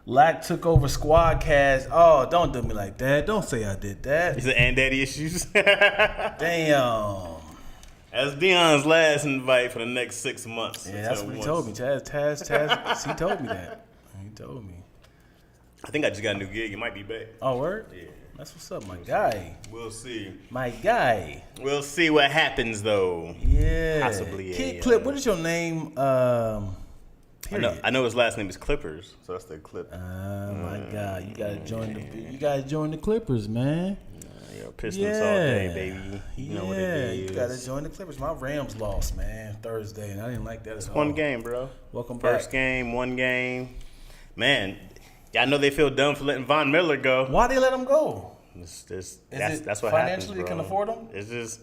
Lack took over Squad Cast. Oh, don't do me like that. Don't say I did that. He said, and daddy issues. Damn. That's Dion's last invite for the next 6 months. Yeah, that's what he told me. Taz, he told me that. He told me. I think I just got a new gig. It might be back. Oh, word? Yeah. That's what's up, my guy. We'll see. My guy. We'll see what happens, though. Yeah. Possibly. Kid Clip, what is your name? I know his last name is Clippers, so that's the Clip. My God, you gotta join the Clippers, man. Pistons all day, baby. You know what it is. You gotta join the Clippers. My Rams lost, man, Thursday, and I didn't like that at all. It's one game, bro. Welcome back. First game, one game. Man, y'all know they feel dumb for letting Von Miller go. Why they let him go? That's what happens, bro. Financially, they can afford him? It's just,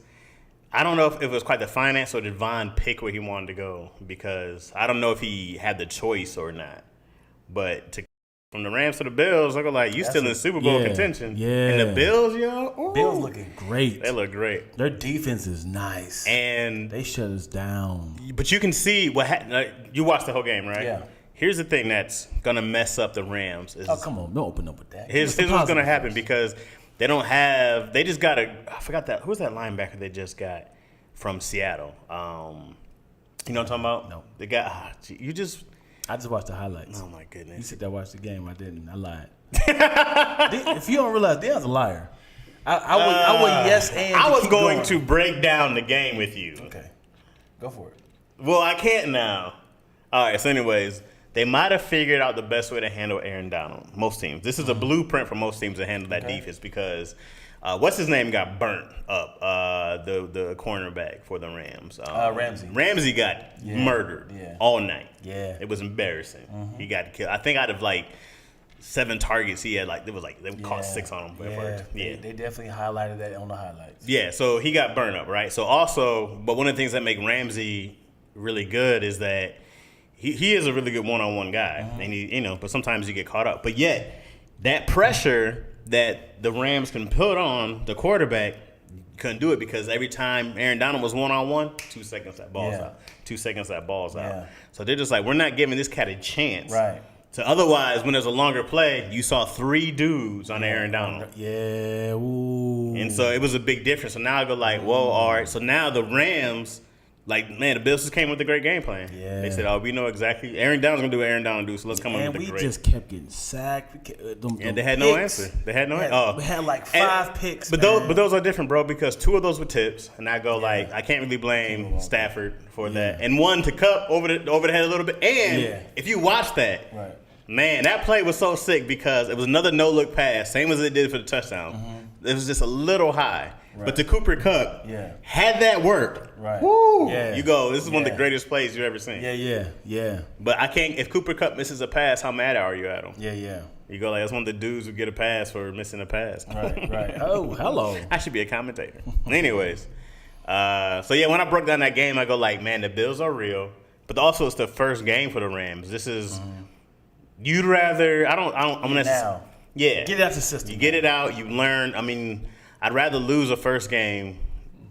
I don't know if it was quite the finance or did Von pick where he wanted to go, because I don't know if he had the choice or not. But from the Rams to the Bills, I go like, you still in Super Bowl contention. Yeah. And the Bills, yo. Ooh, Bills looking great. They look great. Their defense is nice. And they shut us down. But you can see what happened. You watched the whole game, right? Yeah. Here's the thing that's going to mess up the Rams. Come on. Don't open up with that. Here's what's going to happen, because they don't have – they just got I forgot that – who's that linebacker they just got from Seattle? You know what I'm talking about? No. They got I just watched the highlights. Oh, my goodness. You said that watched the game. I didn't. I lied. If you don't realize, Dion's a liar. I would yes and I was going to break down the game with you. Okay. Go for it. Well, I can't now. All right, so anyways, they might have figured out the best way to handle Aaron Donald. Most teams. This is a blueprint for most teams to handle that defense, because what's his name got burnt up, the cornerback for the Rams. Ramsey. Ramsey got murdered all night. Yeah. It was embarrassing. He got killed. I think out of 7 targets, he had they caught 6 on him. They definitely highlighted that on the highlights. Yeah, so he got burned up, right? So also, but one of the things that make Ramsey really good is that he is a really good one-on-one guy, and he, but sometimes you get caught up. But yet, that pressure that the Rams can put on the quarterback, couldn't do it, because every time Aaron Donald was one-on-one, 2 seconds that ball's out. 2 seconds that ball's out. So they're just like, we're not giving this cat a chance. Right. So otherwise, when there's a longer play, you saw 3 dudes on Aaron Donald. Yeah. Ooh. And so it was a big difference. So now I go like, whoa, all right. So now the Rams, the Bills just came with a great game plan. Yeah. They said, we know exactly. Aaron Donald's going to do what Aaron Donald do, so let's come up with the great. And we just kept getting sacked. And they had no answer. They had no answer. We had 5 picks, But those are different, bro, because 2 of those were tips. And I go I can't really blame Stafford for that. And 1 to Cup over the head a little bit. And if you watch that, man, that play was so sick, because it was another no-look pass, same as it did for the touchdown. It was just a little high. Right. But the Cooper Kupp, had that worked, woo, you go, this is one of the greatest plays you've ever seen. Yeah. But I can't, if Cooper Kupp misses a pass, how mad are you at him? Yeah. You go that's one of the dudes who get a pass for missing a pass. Right. Oh, hello. I should be a commentator. Anyways, when I broke down that game, I go man, the Bills are real. But also it's the first game for the Rams. This is, you'd rather, I'm going to. Yeah. Get it out the system. You get it out, you learn. I mean, I'd rather lose a first game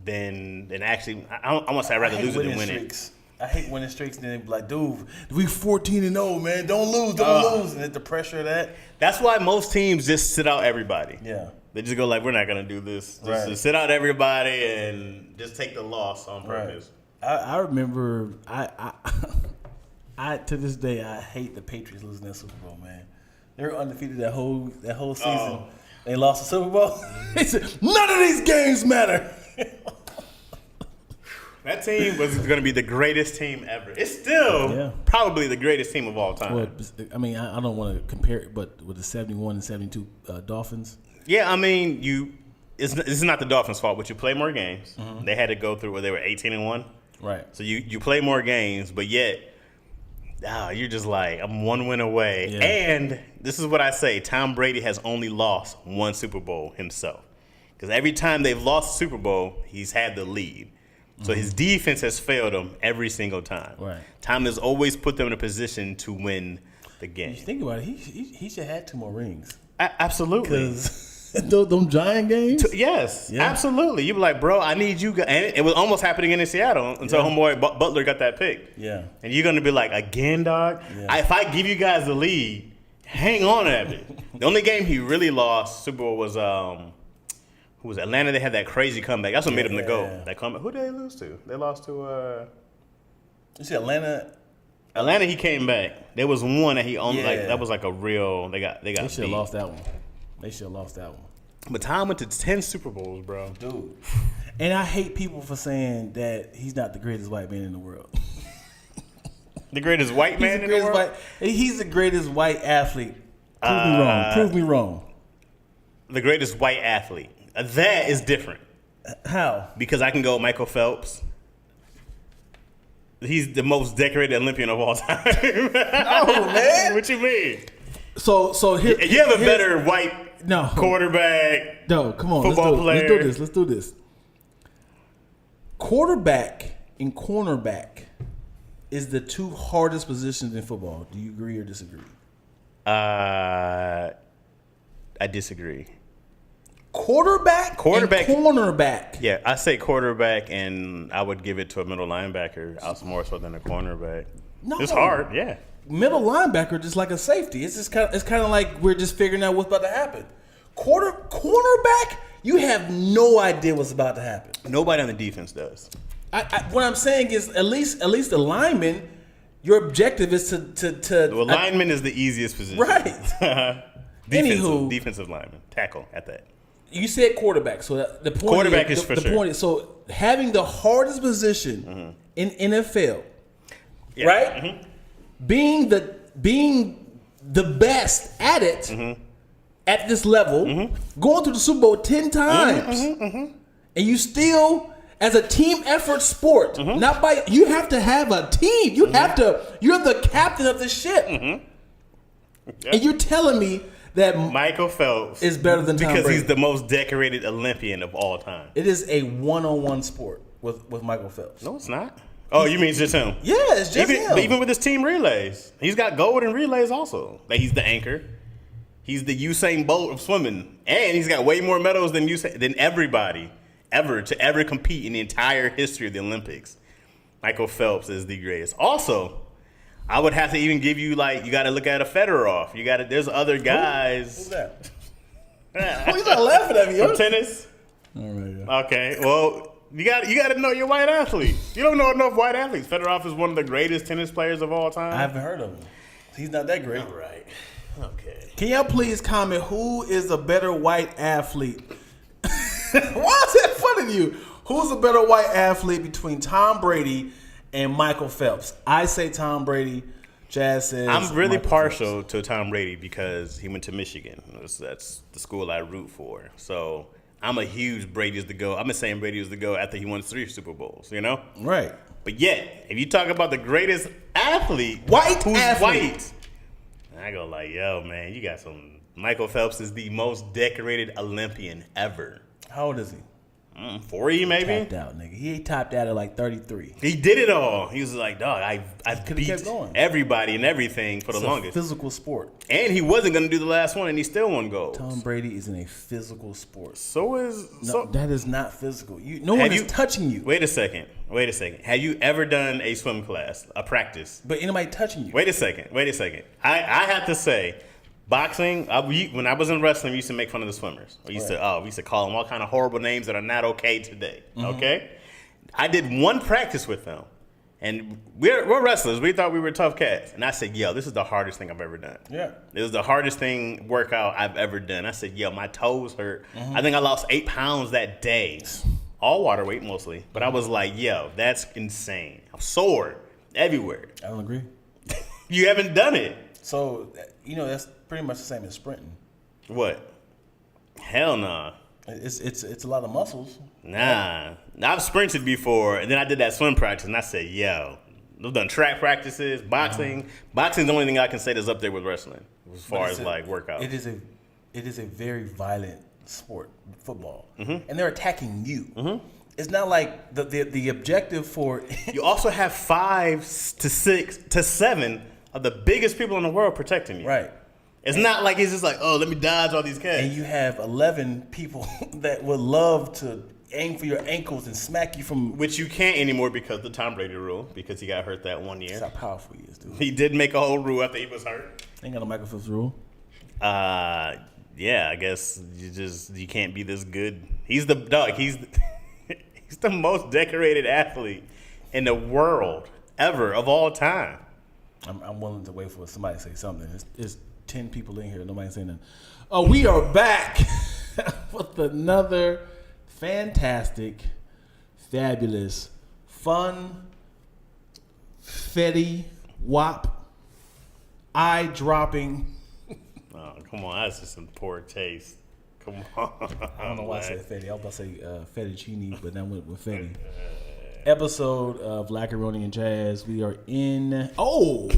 than actually. I want to say I'd rather lose it than win it. I hate winning streaks, and then be like, dude, we 14-0, man. Don't lose. And the pressure of that. That's why most teams just sit out everybody. Yeah. They just go we're not going to do this. Just sit out everybody and just take the loss on purpose. I remember, I to this day, I hate the Patriots losing that Super Bowl, man. They were undefeated that whole season. They lost the Super Bowl. They said, none of these games matter. That team was going to be the greatest team ever. It's still probably the greatest team of all time. Well, I mean, I don't want to compare it, but with the 71 and 72 Dolphins. Yeah, I mean, this is not the Dolphins' fault, but you play more games. They had to go through where they were 18-1. Right. So you play more games, but yet you're just I'm 1 win away. Yeah. And this is what I say. Tom Brady has only lost 1 Super Bowl himself. Because every time they've lost the Super Bowl, he's had the lead. So his defense has failed him every single time. Right. Tom has always put them in a position to win the game. You think about it, he should have had 2 more rings. Absolutely. Because those Giant games? Yes, absolutely. You be like, bro, I need you. And it was almost happening in Seattle until homeboy Butler got that pick. Yeah. And you're going to be like, again, dog? Yeah. If I give you guys the lead, Hang on to that bitch. The only game he really lost Super Bowl was who was it? Atlanta. They had that crazy comeback. That's what made him the GOAT. That comeback. Who did they lose to? They lost to. You see Atlanta. Atlanta. He came back. There was one that he owned. Yeah. Like that was like a real. They got. They should have lost that one. But Tom went to 10 Super Bowls, bro. Dude. And I hate people for saying that he's not the greatest white man in the world. The greatest white man in the world? He's the greatest white athlete. Prove me wrong. The greatest white athlete. That is different. How? Because I can go Michael Phelps. He's the most decorated Olympian of all time. No, man. What you mean? So here, you have a better white quarterback. No, come on. Football player. Let's do this. Quarterback and cornerback is the two hardest positions in football. Do you agree or disagree? I disagree. Quarterback and cornerback. Yeah, I say quarterback, and I would give it to a middle linebacker more so than a cornerback. No, it's hard. Yeah, middle linebacker just like a safety. It's kind of like we're just figuring out what's about to happen. Cornerback, you have no idea what's about to happen. Nobody on the defense does. What I'm saying is at least the lineman, your objective is to lineman is the easiest position. Right. Defensive lineman. Tackle at that. You said quarterback, so the point quarterback is for sure. The point is, so having the hardest position in NFL, right? Being the best at it at this level, going to the Super Bowl 10 times, and you still, as a team effort sport, not by you have to have a team. You're the captain of the ship, and you're telling me that Michael Phelps is better than Tom because Brady. He's the most decorated Olympian of all time. It is a one-on-one sport with Michael Phelps. No, it's not. Oh, you mean it's just him? Yeah, it's just him. Even with his team relays, he's got gold in relays also. Like he's the anchor. He's the Usain Bolt of swimming, and he's got way more medals than everybody ever to ever compete in the entire history of the Olympics. Michael Phelps is the greatest. Also, I would have to even give you you got to look at a Fedorov. There's other guys. Who's that? You're not laughing at me. From tennis. All right. Yeah. Okay. Well, you got to know your white athletes. You don't know enough white athletes. Fedorov is one of the greatest tennis players of all time. I haven't heard of him. He's not that great. All right. Okay. Can y'all please comment who is a better white athlete? Why is that funny to you? Who's a better white athlete between Tom Brady and Michael Phelps? I say Tom Brady. Chaz says I'm really Michael partial Phelps. to Tom Brady because he went to Michigan. That's the school I root for. So I'm a huge Brady is the GOAT. I've been saying Brady is the GOAT after he won 3 Super Bowls, Right. But yet, if you talk about the greatest athlete, white, I go yo, man, you got some. Michael Phelps is the most decorated Olympian ever. How old is he? 40 maybe. Tapped out, nigga. He tapped out at 33. He did it all. He was like, dog, I beat everybody and everything for the longest. Physical sport. And he wasn't going to do the last one, and he still won gold. Tom Brady is in a physical sport. That is not physical. No one is touching you. Wait a second. Have you ever done a swim class, a practice? But anybody touching you? Wait a second. I have to say, boxing, when I was in wrestling, we used to make fun of the swimmers. We used to call them all kind of horrible names that are not okay today. Okay? I did one practice with them. And we're wrestlers. We thought we were tough cats. And I said, this is the hardest thing I've ever done. Yeah. It was the hardest workout I've ever done. I said, my toes hurt. I think I lost 8 pounds that day. All water weight mostly. But I was like, that's insane. I'm sore everywhere. I don't agree. You haven't done it. So, that's pretty much the same as sprinting. What? Hell nah. It's a lot of muscles. Nah. I've sprinted before, and then I did that swim practice, and I said, I've done track practices, boxing. Boxing's the only thing I can say that's up there with wrestling as far as workout. It is a very violent sport, football, and they're attacking you. It's not like the objective for. You also have 5 to 6 to 7 of the biggest people in the world protecting you. Right. It's not like it's just let me dodge all these cats. And you have 11 people that would love to aim for your ankles and smack you from. Which you can't anymore because of the Tom Brady rule, because he got hurt that 1 year. That's how powerful he is, dude. He did make a whole rule after he was hurt. Ain't got no Michael Phelps rule. Yeah, I guess you can't be this good. He's the dog. He's the most decorated athlete in the world ever of all time. I'm willing to wait for somebody to say something. It's 10 people in here. Nobody's saying nothing. Oh, we are back with another fantastic, fabulous, fun, fetty, wop, eye-dropping. Oh, come on. That's just some poor taste. Come on. I don't know why I said fetty. I was about to say fettuccine, but that went with fetty. Episode of Lackaroni and Chaz. We are in. Oh!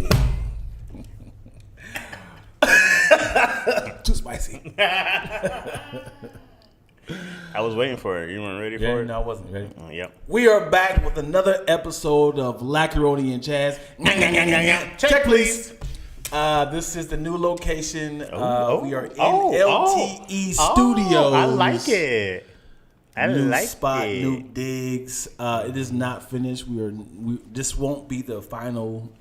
Too spicy. I was waiting for it. You weren't ready for it? No, I wasn't ready. Yep. We are back with another episode of Lackaroni and Chaz. Check, please. This is the new location. We are in LTE Studios. I like it. New spot, new digs. It is not finished. This won't be the final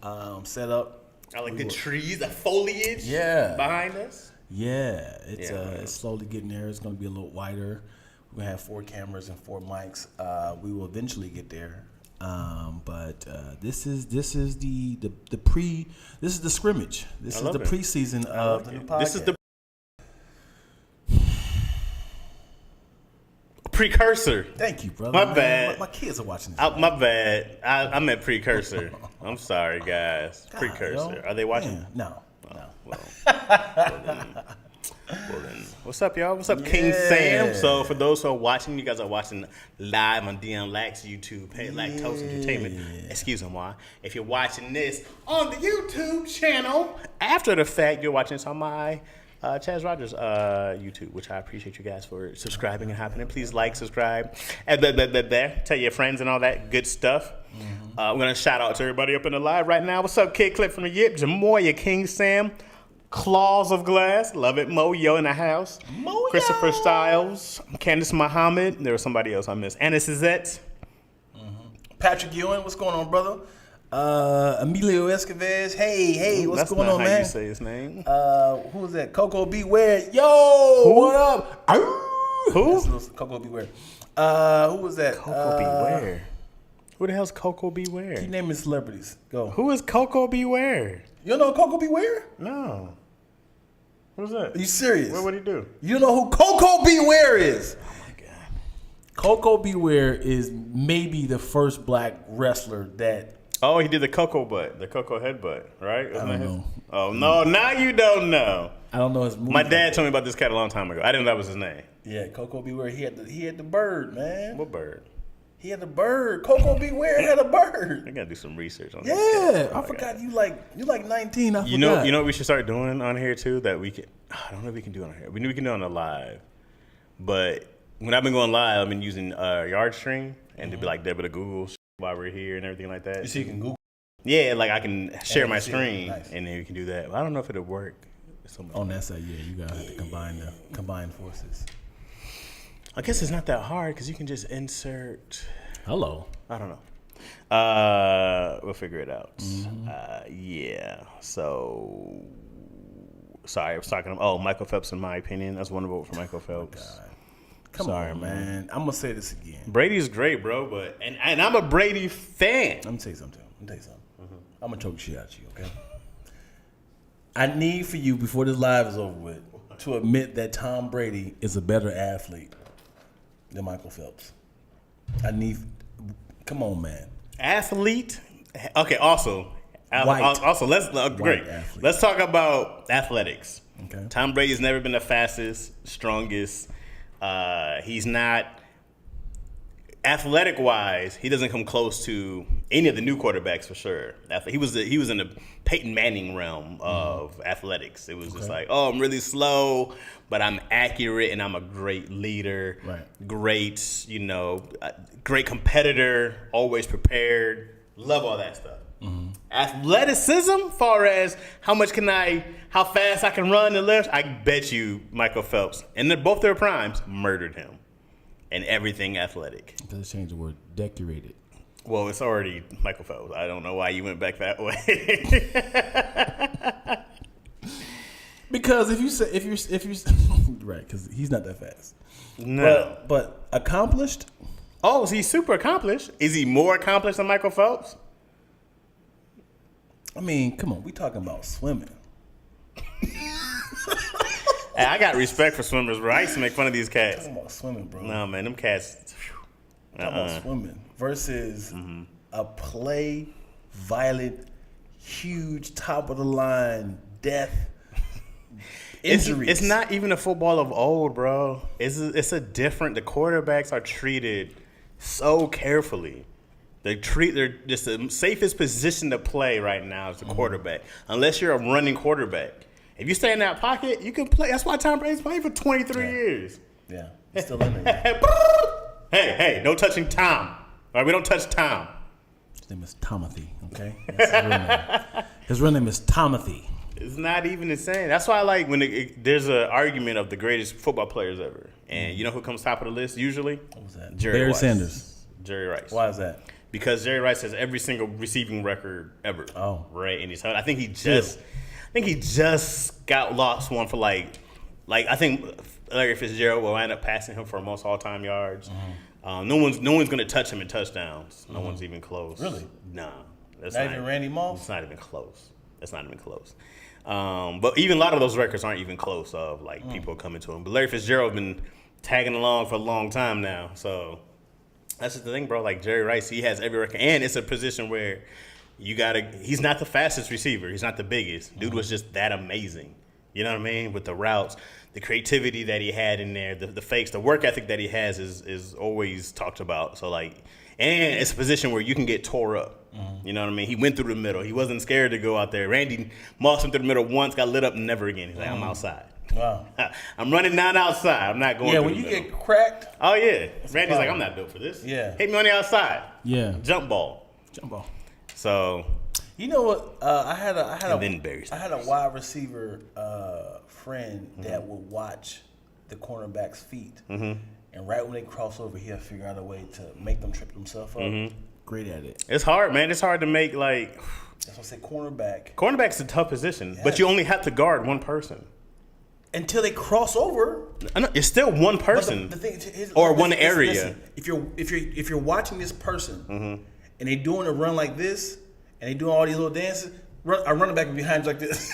setup. I like the trees, the foliage behind us. Yeah, it's slowly getting there. It's going to be a little wider. We're going to have 4 cameras and 4 mics. We will eventually get there. But this is the scrimmage. This is the preseason of the new podcast. This is the precursor. Thank you, brother. My bad. My kids are watching this. My bad. I meant precursor. I'm sorry, guys. God, precursor. yo. Are they watching? Man, no. Well, then, what's up, y'all? What's up, King Sam? So, for those who are watching, you guys are watching live on Dion Lax YouTube, Paid Lactose Entertainment. Excuse me, why? If you're watching this on the YouTube channel, after the fact, you're watching this on my Chaz Rogers YouTube, which I appreciate you guys for subscribing and hopping in. Please like, subscribe, and tell your friends and all that good stuff. I'm going to shout out to everybody up in the live right now. What's up, Kid Clip from the Yip, Jamoya, King Sam, Claws of Glass, Love It, Moyo in the house, Moyo. Christopher Styles, Candace Muhammad, there was somebody else I missed, Anna Suzette. Patrick Ewan, what's going on, brother? Emilio Escobar, hey, what's going on, man? That's not how you say his name. Who was that? Coco Beware. Yo, what up? Who? That's Coco Beware. Who was that? Coco Beware. Who the hell's Coco Beware? Keep naming celebrities. Go. Who is Coco Beware? You don't know Coco Beware? No. Who's that? Are you serious? What would he do? You know who Coco Beware is? Oh my God. Coco Beware is maybe the first black wrestler that. Oh, he did the Coco butt, the Coco headbutt, right? I don't know. Oh no, now you don't know. I don't know his movie. My dad told me about this cat a long time ago. I didn't know that was his name. Yeah, Coco Beware. He had the bird, man. What bird? He had a bird. Coco Beware had a bird. I gotta do some research on Yeah, this cat. I forgot you like 19. I forgot. You know what we should start doing on here too? That we can. I don't know if we can do it on here. We can do it on the live. But when I've been going live, I've been using Yardstream and to be like there with a Google while we're here and everything like that. So you can Google. Yeah, like I can share my screen Nice. and then we can do that. But I don't know if it'll work. On that side, yeah, you gotta have to combine forces. I guess it's not that hard because you can just insert. Hello. I don't know. We'll figure it out. Yeah. So, sorry, I was talking. Oh, Michael Phelps, in my opinion, that's one vote for Michael Phelps. Come on, man. I'm gonna say this again. Brady's great, bro, but and I'm a Brady fan. Let me tell you something. I'm gonna choke shit out of you, okay? I need for you before this live is over with to admit that Tom Brady is a better athlete than Michael Phelps. Come on, man. Athlete. Okay. Also, White. Great. Athlete. Let's talk about athletics. Okay. Tom Brady's never been the fastest, strongest. He's not athletic wise. He doesn't come close to any of the new quarterbacks for sure. He was in the Peyton Manning realm of athletics. It was just like, oh, I'm really slow, but I'm accurate and I'm a great leader. Right. Great, great competitor, always prepared. Love all that stuff. Athleticism, far as how fast I can run and lift, I bet you Michael Phelps, and both their primes, murdered him. and everything athletic. Let's change the word decorated. Well, it's already Michael Phelps. I don't know why you went back that way. Because if you right, because he's not that fast. No, but accomplished. Oh, is he super accomplished? Is he more accomplished than Michael Phelps? I mean, come on, we talking about swimming. Hey, I got respect for swimmers, bro. I used to make fun of these cats. Talking about swimming, bro. No, man, them cats. Talking about swimming versus a play, violent, huge, top of the line, death, injuries. It's not even a football of old, bro. It's a different. The quarterbacks are treated so carefully. They're just the safest position to play right now is the quarterback, unless you're a running quarterback. If you stay in that pocket, you can play. That's why Tom Brady's playing for 23 years. Yeah, he's still in there. Hey, no touching Tom. All right, we don't touch Tom. His name is Tomothy, okay? That's his real name. His real name is Tomothy. It's not even insane. That's why I like when there's an argument of the greatest football players ever. And you know who comes top of the list usually? What was that? Jerry Barry Rice. Sanders. Jerry Rice. Why is that? Because Jerry Rice has every single receiving record ever. Oh. Right, and I think he just got lost one for like I think Larry Fitzgerald will end up passing him for most all-time yards. No one's gonna touch him in touchdowns. No one's even close. Really? No. That's Not even Randy Moss? It's not even close. That's not even close. But even a lot of those records aren't even close of like people coming to him. But Larry Fitzgerald been tagging along for a long time now. So that's just the thing, bro. Like Jerry Rice, he has every record, and it's a position where he's not the fastest receiver. He's not the biggest. Dude was just that amazing. You know what I mean? With the routes, the creativity that he had in there, the fakes, the work ethic that he has is always talked about. So like, and it's a position where you can get tore up. You know what I mean? He went through the middle. He wasn't scared to go out there. Randy Moss went through the middle once, got lit up, and never again. He's like, I'm outside. Wow. I'm running down outside. I'm not going Yeah, through when the you middle. get cracked. Oh, yeah. Randy's like, I'm not built for this. Yeah. Hit me on the outside. Yeah. Jump ball. So. You know what? I had a wide receiver friend that would watch the cornerback's feet, and right when they cross over, he'll figure out a way to make them trip themselves up. Great at it. It's hard, man. It's hard to make like. That's what I say. Cornerback. Cornerback's a tough position, but you only have to guard one person. Until they cross over. I know, it's still one person, the thing, or one area. Listen, if you're watching this person and they doing a run like this and they doing all these little dances, I'm running back behind you like this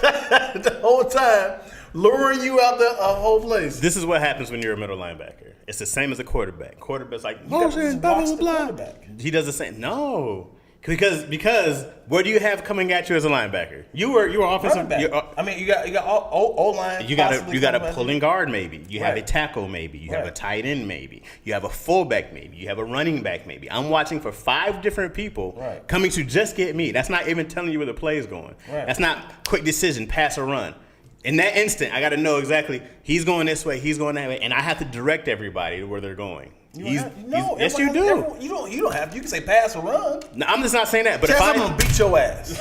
the whole time, luring you out the whole place. This is what happens when you're a middle linebacker. It's the same as a quarterback. Quarterback's like motion, blah blah blah. He does the same. No. Because what do you have coming at you as a linebacker? You were offensive. I mean, you got O line. You got a pulling guard maybe. You have a tackle maybe. You have a tight end maybe. You have a fullback maybe. You have a running back maybe. I'm watching for 5 different people coming to just get me. That's not even telling you where the play is going. Right. That's not quick decision, pass or run. In that instant, I got to know exactly he's going this way, he's going that way, and I have to direct everybody to where they're going. Yes, you do. You don't have to. You can say pass or run. No, I'm just not saying that. But if I'm gonna beat your ass.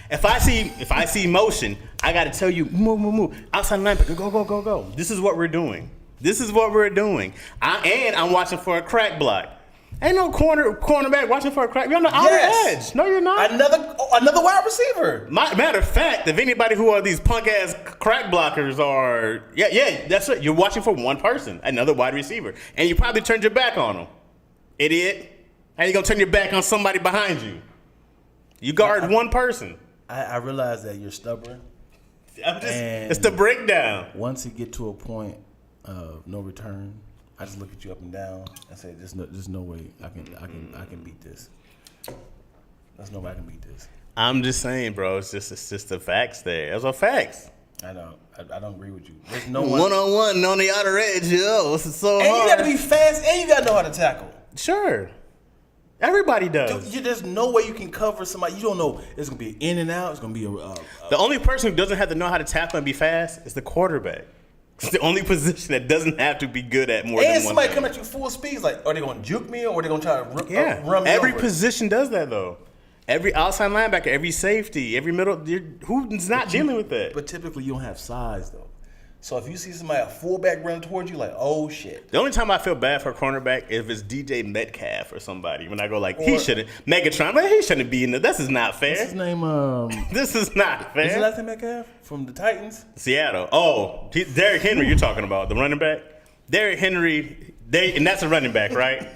If I see motion, I got to tell you move. Outside linebacker, go. This is what we're doing. I'm watching for a crack block. Ain't no cornerback watching for a crack. You're on the outer edge. No, you're not. Another wide receiver. Matter of fact, if anybody who are these punk ass crack blockers are, that's it. You're watching for one person, another wide receiver, and you probably turned your back on them, idiot. How you gonna turn your back on somebody behind you? You guard one person. I realize that you're stubborn. It's the breakdown. Once you get to a point of no return, I just look at you up and down and say, "There's no way I can beat this. There's no way I can beat this." I'm just saying, bro. It's just the facts there. Those are facts. I know. I don't agree with you. There's no one on the outer edge. Yo, this is so hard. And you got to be fast, and you got to know how to tackle. Sure. Everybody does. There's no way you can cover somebody. You don't know. It's gonna be an in and out. It's gonna be the only person who doesn't have to know how to tackle and be fast is the quarterback. It's the only position that doesn't have to be good at more than one thing. And somebody come at you full speed. It's like, are they going to juke me or are they going to try to run me Every over? position does that, though. Every outside linebacker, every safety, every middle, who's not dealing with that? But typically you don't have size, though. So if you see somebody, a fullback running towards you, like, oh shit. The only time I feel bad for a cornerback is if it's DJ Metcalf or somebody. When I go like, he shouldn't, Megatron, but he shouldn't be in there. This is not fair. What's his name? This is not fair. Is it last name Metcalf from the Titans? Seattle. Oh, Derrick Henry. You're talking about the running back. Derrick Henry. And that's a running back, right?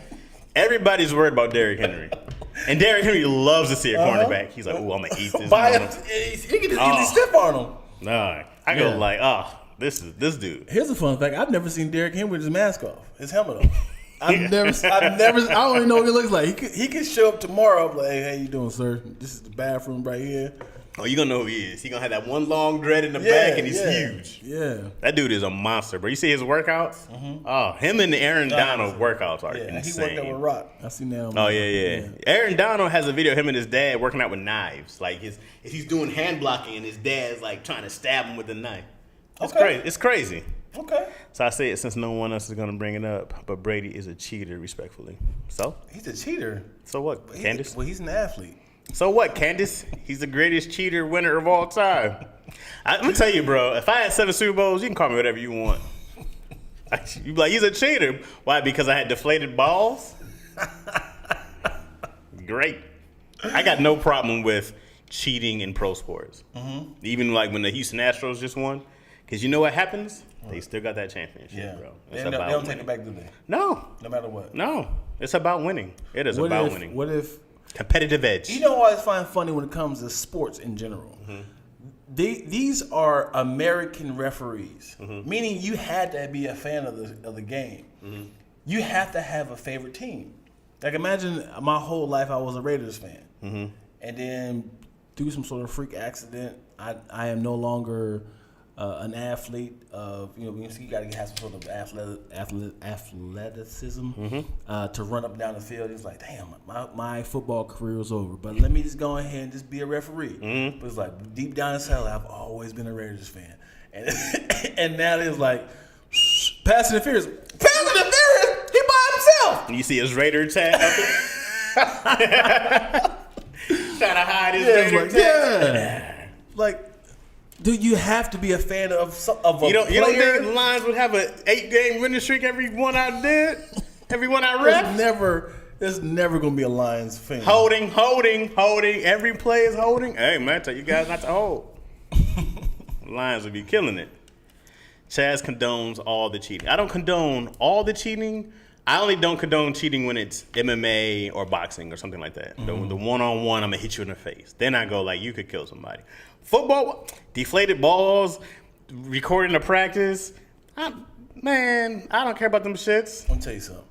Everybody's worried about Derrick Henry. And Derrick Henry loves to see a cornerback. He's like, oh, I'm gonna eat this. He can just stiff on him. Nah, I go like, this dude. Here's a fun fact: I've never seen Derrick Henry with his mask off, his helmet off. I've never. I don't even know what he looks like. He could show up tomorrow. I'm like, hey, how you doing, sir? This is the bathroom right here. Oh, you gonna know who he is. He gonna have that one long dread in the back, and he's huge. Yeah, that dude is a monster, bro. You see his workouts? Mm-hmm. Oh, him and Aaron Donald workouts are insane. He worked out with Rock. I see now. Oh yeah. Aaron Donald has a video of him and his dad working out with knives. Like he's doing hand blocking, and his dad's like trying to stab him with a knife. It's crazy. It's crazy. Okay. So I say it since no one else is gonna bring it up, but Brady is a cheater, respectfully. So he's a cheater. So what, Candace? Well, he's an athlete. So what, Candace? He's the greatest cheater winner of all time. I'm gonna tell you, bro. If I had 7 Super Bowls, you can call me whatever you want. You be like, he's a cheater. Why? Because I had deflated balls. Great. I got no problem with cheating in pro sports. Mm-hmm. Even like when the Houston Astros just won, because you know what happens? They still got that championship, bro. It's they don't take it back, do they? No. No matter what. No. It's about winning. It is about winning. What if competitive edge? You know what I find funny when it comes to sports in general? Mm-hmm. These are American referees, meaning you had to be a fan of the game. Mm-hmm. You have to have a favorite team. Like imagine my whole life I was a Raiders fan, and then through some sort of freak accident, I am no longer an athlete of, you got to have some sort of athleticism to run up and down the field. It's like, damn, my football career is over. But let me just go ahead and just be a referee. Mm-hmm. But it's like deep down inside, I've always been a Raiders fan, and now it's like pass interference. Pass interference. He by himself. You see his Raider tag up there? Trying to hide his Raider tag. Yeah. Like. Dude, you have to be a fan of a player. You don't think the Lions would have an 8-game winning streak every one I did? Every one I rep? There's never going to be a Lions fan. Holding. Every play is holding. Hey, man, I tell you guys not to hold. Lions would be killing it. Chaz condones all the cheating. I don't condone all the cheating. I only don't condone cheating when it's MMA or boxing or something like that. Mm-hmm. The one-on-one, I'm going to hit you in the face. Then I go like, you could kill somebody. Football, deflated balls, recording the practice. I don't care about them shits. I'll tell you something.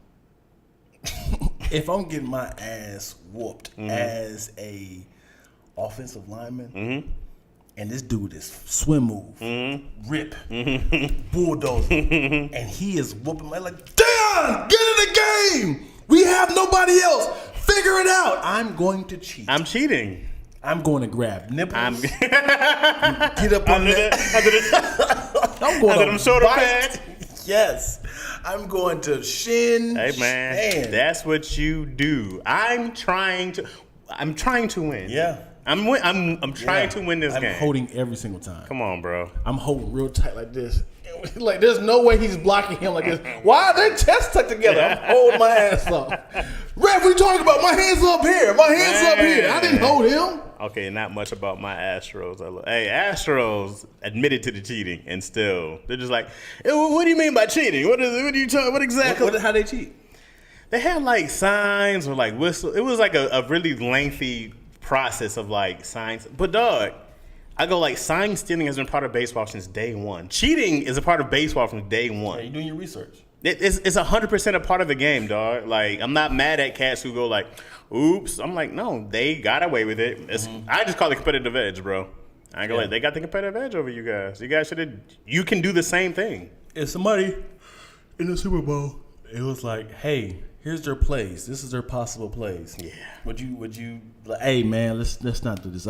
If I'm getting my ass whooped as a offensive lineman, and this dude is swim move, rip, bulldozer, and he is whooping me like, damn, get in the game. We have nobody else. Figure it out. I'm going to cheat. I'm cheating. I'm going to grab nipples. Get up on that. I'm going under them shoulder pads. Yes. I'm going to shin. Hey man, that's what you do. I'm trying to win. Yeah. I'm trying to win this game. I'm holding every single time. Come on, bro. I'm holding real tight like this. Like there's no way he's blocking him like this. Why are their chests tucked together? I'm holding my ass up. Ref, what you talking about? My hands up here. My hands up here. I didn't hold him. Okay, not much about my Astros. Hey, Astros admitted to the cheating, and still they're just like, hey, what do you mean by cheating? What are you talking? What exactly? How they cheat? They had like signs or like whistle. It was like a really lengthy process of like signs. But dog, I go like sign stealing has been part of baseball since day one. Cheating is a part of baseball from day one. Yeah, you're doing your research. It's 100% a part of the game, dog. Like I'm not mad at cats who go like, oops. I'm like, no, they got away with it. I just call it competitive edge, bro. I go like, they got the competitive edge over you guys. You guys should have. You can do the same thing. If somebody in the Super Bowl, it was like, hey, here's their plays. This is their possible plays. Yeah. Would you like, hey man, let's not do this.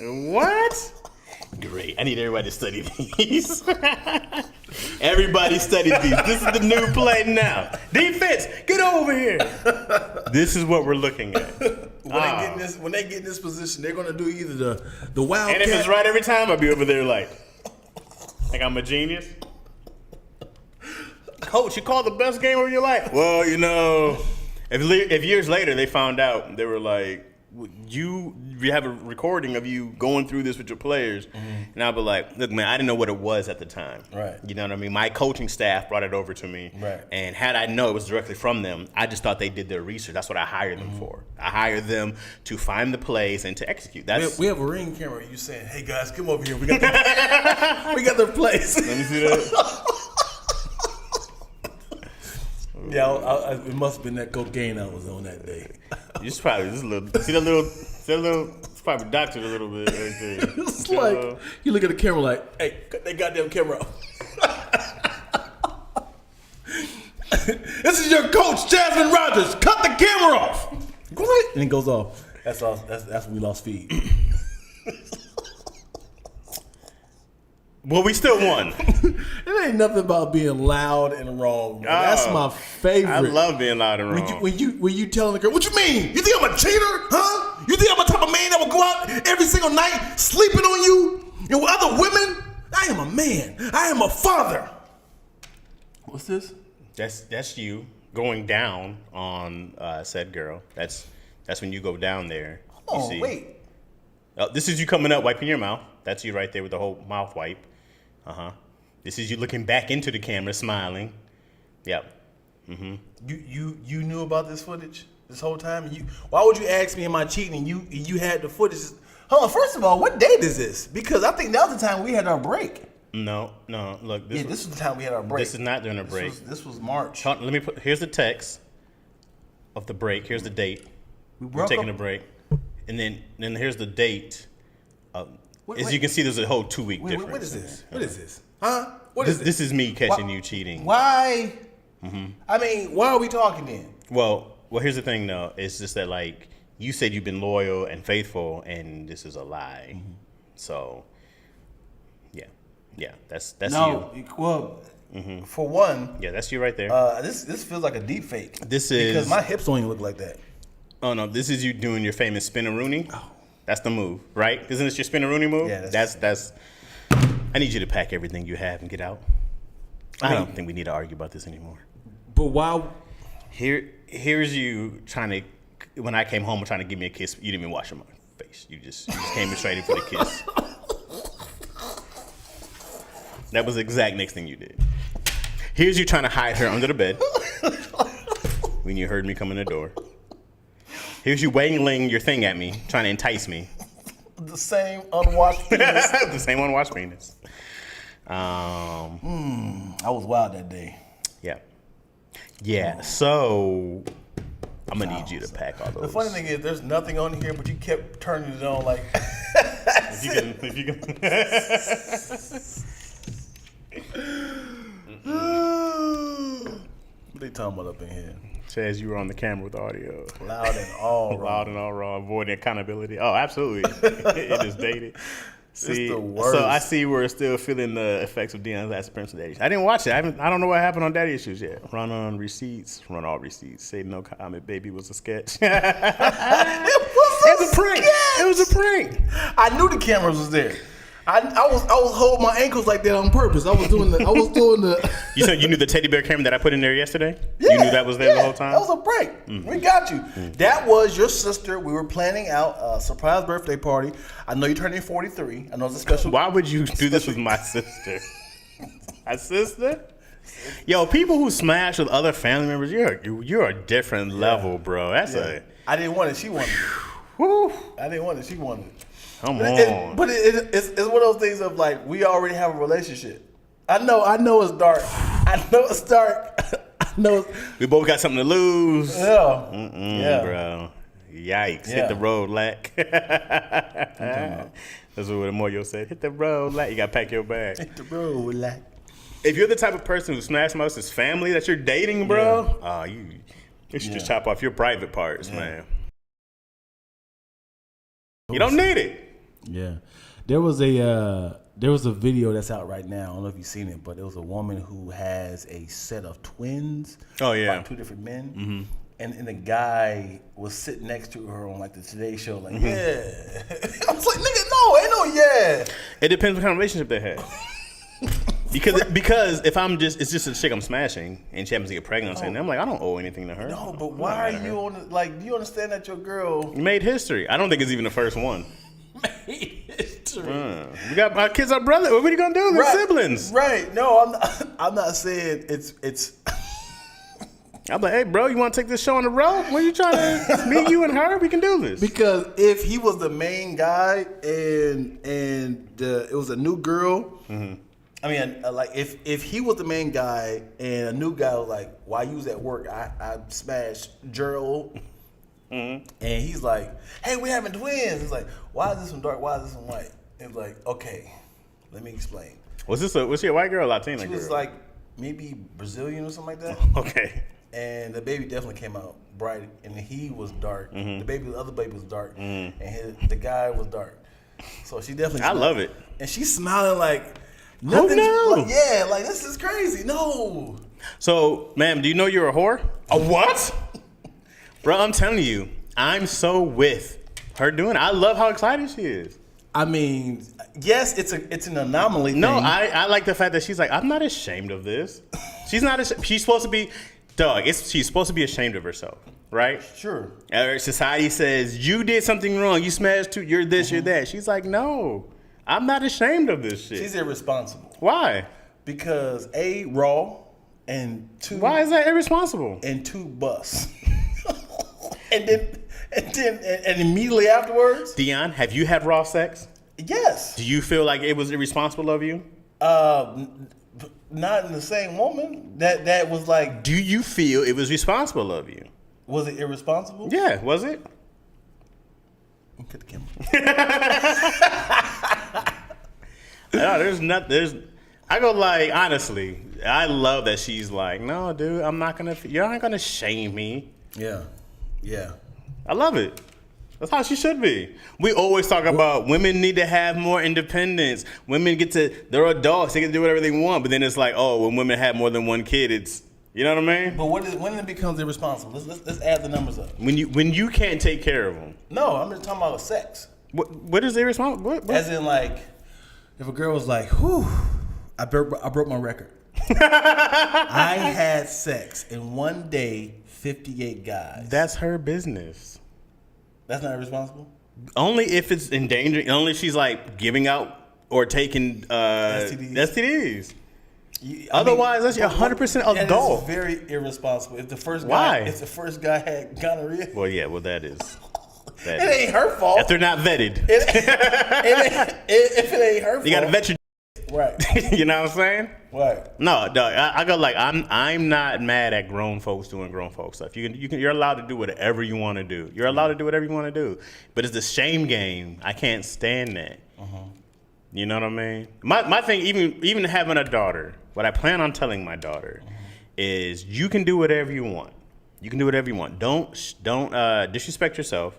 What? Great. I need everybody to study these. Everybody study these. This is the new play now. Defense, get over here. This is what we're looking at. When they get in this position, they're gonna do either the wildcat. And if it's right every time, I'll be over there like. Like I'm a genius. Coach, you called the best game of your life. Well, you know, if years later they found out, they were like, you have a recording of you going through this with your players, and I'll be like, look, man, I didn't know what it was at the time. Right. You know what I mean? My coaching staff brought it over to me. Right. And had I known it was directly from them, I just thought they did their research. That's what I hired them for. I hired them to find the plays and to execute. We have a ring camera. You saying, "Hey guys, come over here. We got we got their plays." Let me see that. Yeah, it must have been that cocaine I was on that day. You just probably just a little. See that little. It's probably doctored a little bit right there. It's like you look at the camera like, "Hey, cut that goddamn camera off." This is your coach, Jasmine Rogers. Cut the camera off. What? And it goes off. That's all. That's when we lost feed. Well, we still won. It ain't nothing about being loud and wrong. That's my favorite. I love being loud and wrong. When you telling the girl, what you mean? You think I'm a cheater? Huh? You think I'm the type of man that will go out every single night sleeping on you and with other women? I am a man. I am a father. What's this? That's you going down on said girl. That's when you go down there. Oh, wait. This is you coming up, wiping your mouth. That's you right there with the whole mouth wipe. This is you looking back into the camera, smiling. Yep. You knew about this footage this whole time? Why would you ask me am I cheating and you had the footage? Hold on, first of all, what date is this? Because I think that was the time we had our break. No. Look, this was the time we had our break. This is not during a break. This was March. Here's the text of the break. Here's the date. We're taking a break. And then here's the date. As you can see, there's a whole 2-week difference. What is this? What is this? Huh? What is this? This is me catching you cheating. Why? I mean, why are we talking then? Well, here's the thing, though. It's just that, like, you said you've been loyal and faithful, and this is a lie. So, yeah, that's you. Well, for one, yeah, that's you right there. This feels like a deep fake. This is because my hips don't even look like that. Oh no, this is you doing your famous spin-a-rooney. Oh. That's the move, right? Isn't this your spin-a-rooney move? Yeah, that's. I need you to pack everything you have and get out. I don't think we need to argue about this anymore. But why? Here's you trying to. When I came home, trying to give me a kiss, you didn't even wash my face. You just came straight in for the kiss. That was the exact next thing you did. Here's you trying to hide her under the bed when you heard me come in the door. Here's you wangling your thing at me, trying to entice me. The same unwashed penis. The same unwashed penis. I was wild that day. Yeah. So I'm gonna need you to pack all those. The funny thing is, there's nothing on here, but you kept turning it on like. if you can. What they talking about up in here? Chaz, you were on the camera with audio. Loud and all wrong. Loud and all wrong. Avoiding accountability. Oh, absolutely. It is dated. See, it's the worst. So I see we're still feeling the effects of Deion's last appearance with Daddy Issues. I didn't watch it. I don't know what happened on Daddy Issues yet. Run on receipts. Run all receipts. Say no comment, baby was a sketch. It was a prank. It was a prank. I knew the cameras was there. I was holding my ankles like that on purpose. I was doing the. You said you knew the teddy bear camera that I put in there yesterday? Yeah, you knew that was there the whole time? That was a prank. We got you. That was your sister. We were planning out a surprise birthday party. I know you're turning 43. I know it's a special. Why would you do this with my sister? My sister? Yo, people who smash with other family members, you're a different level, bro. I didn't want it. She wanted it. Whew. I didn't want it. She wanted it. Come on. But it's one of those things of like, we already have a relationship. I know it's dark. I know it's dark. I know we both got something to lose. Yeah. Bro. Yikes. Hit the road, Lack. That's what Moyo said. Hit the road, Lack. You got to pack your bag. Hit the road, Lack. If you're the type of person who smashed most his family that you're dating, bro, you should just chop off your private parts, man. You don't need it. Yeah, there was a video that's out right now. I don't know if you've seen it, but there was a woman who has a set of twins. Oh yeah, by two different men, and the guy was sitting next to her on like the Today Show, like yeah. I was like, nigga, no, ain't no yeah. It depends what kind of relationship they had. Because if it's just a chick I'm smashing and she happens to get pregnant, and I'm like, I don't owe anything to her. No, but why are you on the, like? Do you understand that your girl made history? I don't think it's even the first one. made history? We got my kids, our brother. What are you gonna do? They're siblings, right? No, I'm not saying it's. I'm like, hey, bro, you want to take this show on the road? When you trying to meet you and her? We can do this. Because if he was the main guy and it was a new girl, mm-hmm. I mean, like if he was the main guy and a new guy was like, "While you was at work, I smashed Gerald," mm-hmm. and he's like, "Hey, we having twins." It's like, "Why is this one dark? Why is this one white?" It's like, "Okay, let me explain." Was she a white girl or Latina girl? She was like maybe Brazilian or something like that. Okay. And the baby definitely came out bright, and he was dark. Mm-hmm. The other baby was dark, mm-hmm. and the guy was dark. So she definitely. I love it. And she's smiling like nothing. Oh, no. Like, yeah, like this is crazy. No. So, ma'am, do you know you're a whore? A what? Bro, I'm telling you, I'm so with her doing it. I love how excited she is. I mean, yes, it's an anomaly. No, thing. I like the fact that she's like, I'm not ashamed of this. She's not. She's supposed to be. Dog, she's supposed to be ashamed of herself, right? Sure. Society says, you did something wrong. You smashed two. You're this, you're that. She's like, no, I'm not ashamed of this shit. She's irresponsible. Why? Because A, raw, and 2. Why is that irresponsible? And 2, bust. and immediately afterwards. Dion, have you had raw sex? Yes. Do you feel like it was irresponsible of you? Not in the same woman. That was like. Do you feel it was responsible of you? Was it irresponsible? Yeah, was it? Get the camera. No, I go like, honestly, I love that she's like, no, dude, you're not gonna shame me. Yeah. Yeah. I love it. That's how she should be. We always talk about women need to have more independence. They're adults, they can do whatever they want. But then it's like, oh, when women have more than one kid, it's, you know what I mean? But when it becomes irresponsible? Let's add the numbers up. When you can't take care of them. No, I'm just talking about sex. What is irresponsible? What? As in, like, if a girl was like, whew, I broke my record. I had sex in one day, 58 guys. That's her business. That's not irresponsible? Only if it's endangering. Only if she's like giving out or taking STDs. Otherwise, that's 100% adult. That is very irresponsible. If the first guy had gonorrhea. Well, yeah. Well, that is. It ain't her fault. If they're not vetted. If it ain't her fault. You got to vet your. Right. You know what I'm saying? Right. No, dog. I go like I'm not mad at grown folks doing grown folks stuff. You're allowed to do whatever you want to do. You're allowed to do whatever you want to do. But it's the shame game. I can't stand that. You know what I mean? My thing, even having a daughter, what I plan on telling my daughter is you can do whatever you want. You can do whatever you want. Don't disrespect yourself.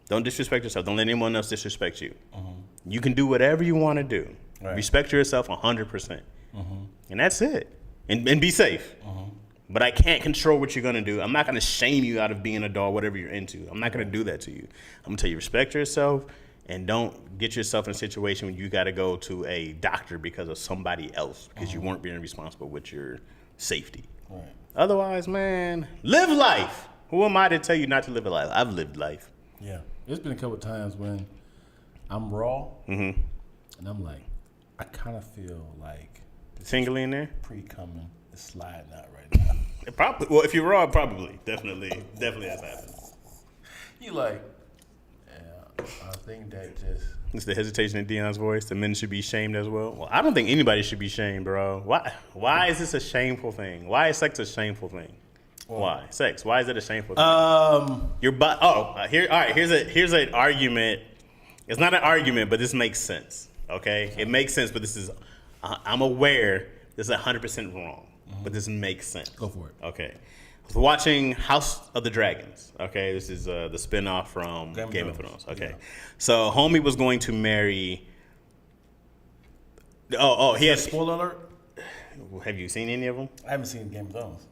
Don't disrespect yourself. Don't let anyone else disrespect you. You can do whatever you want to do. Right. Respect yourself 100%. And that's it. And be safe. But I can't control what you're going to do. I'm not going to shame you out of being a dog, whatever you're into. I'm not going to do that to you. I'm going to tell you respect yourself and don't get yourself in a situation where you got to go to a doctor because of somebody else because you weren't being responsible with your safety. Right. Otherwise, man, live life. Who am I to tell you not to live a life? I've lived life. Yeah. There's been a couple of times when I'm raw and I'm like, I kind of feel like tingly in there, pre-coming is sliding out right now. It probably. Well, if you're raw, probably, definitely has happened. You like, yeah, I think that just. It's the hesitation in Dion's voice. The men should be shamed as well. Well, I don't think anybody should be shamed, bro. Why is this a shameful thing? Why is sex a shameful thing? Why sex? Why is it a shameful thing? Here's an argument. It's not an argument, but this makes sense. Okay, it makes sense, but this is. I'm aware this is 100% wrong, but this makes sense. Go for it. Okay. I was watching House of the Dragons. Okay, this is the spinoff from Game of Thrones. Okay, yeah. So homie was going to marry. He has. Spoiler alert. Have you seen any of them? I haven't seen Game of Thrones.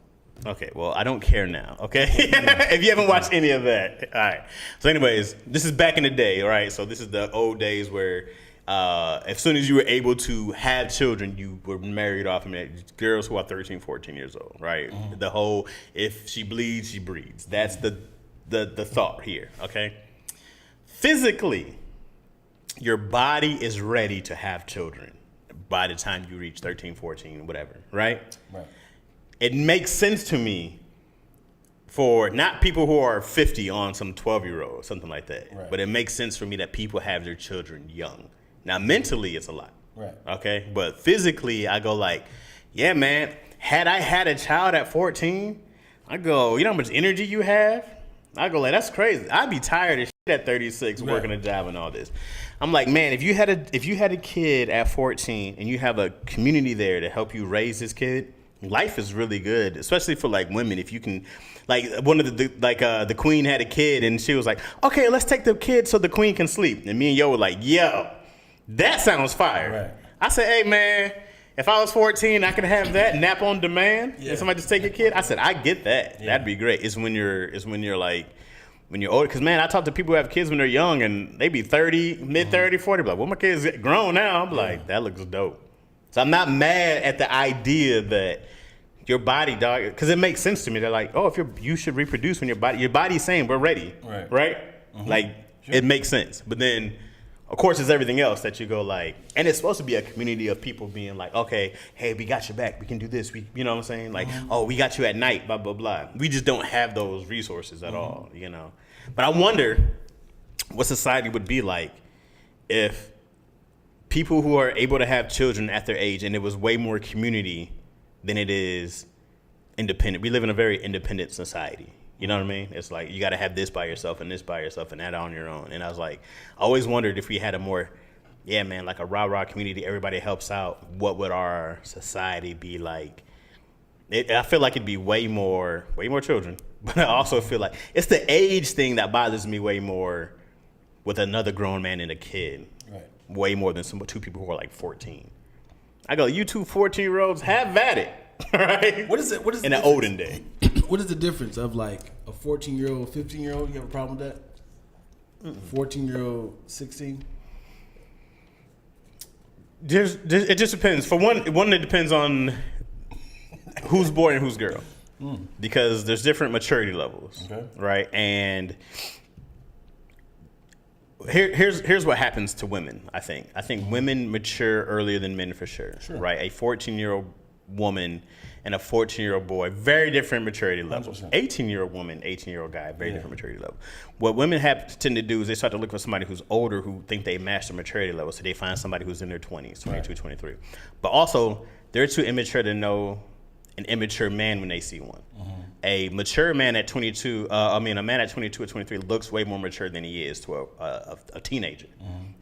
Okay, well, I don't care now, okay? If you haven't watched any of that. All right. So anyways, this is back in the day, all right? So this is the old days where as soon as you were able to have children, you were married off. I mean, girls who are 13, 14 years old, right? Mm-hmm. The whole, if she bleeds, she breeds. That's the thought here, okay? Physically, your body is ready to have children by the time you reach 13, 14, whatever, right? Right. It makes sense to me for not people who are 50 on some 12-year-old, something like that. Right. But it makes sense for me that people have their children young. Now, mentally, it's a lot. Right. Okay? But physically, I go like, yeah, man, had I had a child at 14, I go, you know how much energy you have? I go like, that's crazy. I'd be tired of shit at 36 working a job and all this. I'm like, man, if you had a kid at 14 and you have a community there to help you raise this kid, life is really good, especially for like women. If you can, like one of the queen had a kid and she was like, okay, let's take the kid so the queen can sleep. And me and Yo were like, yo, that sounds fire. Right. I said, hey man, if I was 14, I could have that nap on demand. Yeah. And somebody just take a kid. I said, I get that. Yeah. That'd be great. It's when you're older. Because man, I talk to people who have kids when they're young and they be 30, mid 30, 40. Like, well, my kid's grown now. I'm like, that looks dope. So I'm not mad at the idea that your body, dog, because it makes sense to me. They're like, oh, you should reproduce when your body's saying we're ready, right? Mm-hmm. Like it makes sense. But then, of course, there's everything else that you go like, and it's supposed to be a community of people being like, okay, hey, we got your back, we can do this, you know what I'm saying? Like, oh, we got you at night, blah blah blah. We just don't have those resources at all, you know. But I wonder what society would be like if people who are able to have children at their age, and it was way more community than it is independent. We live in a very independent society. You know what I mean? It's like you got to have this by yourself and this by yourself and that on your own. And I was like, I always wondered if we had a more, like a rah-rah community, everybody helps out, what would our society be like? I feel like it'd be way more children. But I also feel like it's the age thing that bothers me way more with another grown man and a kid. Right. Way more than two people who are like 14. I go, you two 14-year-olds, have at it. Right? What is it? What is in the olden day? What is the difference of like a 14-year-old, 15-year-old? You have a problem with that? 14-year-old, 16? It just depends. For one, it depends on who's boy and who's girl. Because there's different maturity levels, right? And here's what happens to women, I think. I think women mature earlier than men for sure. Right? A 14-year-old woman and a 14-year-old boy, very different maturity levels. 18-year-old woman, 18-year-old guy, very different maturity level. What women tend to do is they start to look for somebody who's older who think they match their maturity level, so they find somebody who's in their 20s, 22, 23. But also, they're too immature to know an immature man when they see one. A mature man at 22, a man at 22 or 23 looks way more mature than he is to a teenager.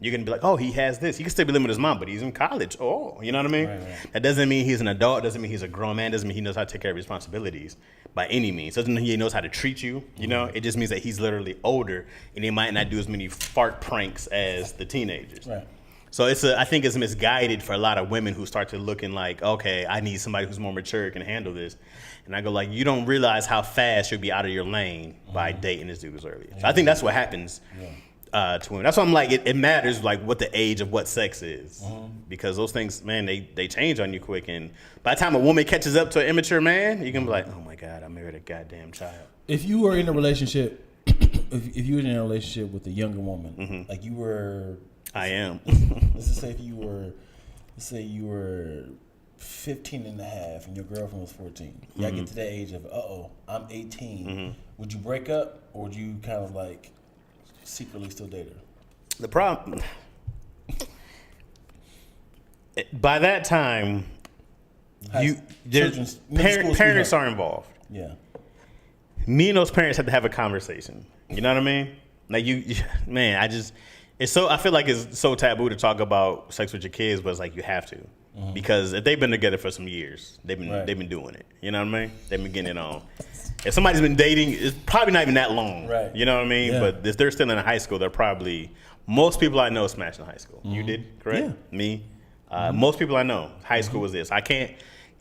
You can be like, oh, he has this. He can still be living with his mom, but he's in college. Oh, you know what I mean? Right. That doesn't mean he's an adult. Doesn't mean he's a grown man. Doesn't mean he knows how to take care of responsibilities by any means. Doesn't mean he knows how to treat you. You know, it just means that he's literally older and he might not do as many fart pranks as the teenagers. Right. So I think it's misguided for a lot of women who start to looking like, okay, I need somebody who's more mature, can handle this. And I go like, you don't realize how fast you'll be out of your lane by dating this dude earlier. So I think that's what happens to women. That's why I'm like, it matters like what the age of what sex is. Because those things, man, they change on you quick. And by the time a woman catches up to an immature man, you can be like, oh my God, I married a goddamn child. If you were in a relationship, if you were in a relationship with a younger woman, like you were... I am. Let's just say you were 15 and a half and your girlfriend was 14. Y'all get to that age of, I'm 18. Would you break up or would you kind of like secretly still date her? The problem, by that time, parents are involved. Yeah. Me and those parents have to have a conversation. You know what I mean? Like I feel like it's so taboo to talk about sex with your kids, but it's like you have to. Because if they've been together for some years, they've been doing it. You know what I mean? They've been getting it on. If somebody's been dating, it's probably not even that long. Right. You know what I mean? Yeah. But if they're still in high school, they're probably, most people I know smashed in high school. You did, correct? Yeah. Me? Most people I know, high school was this. I can't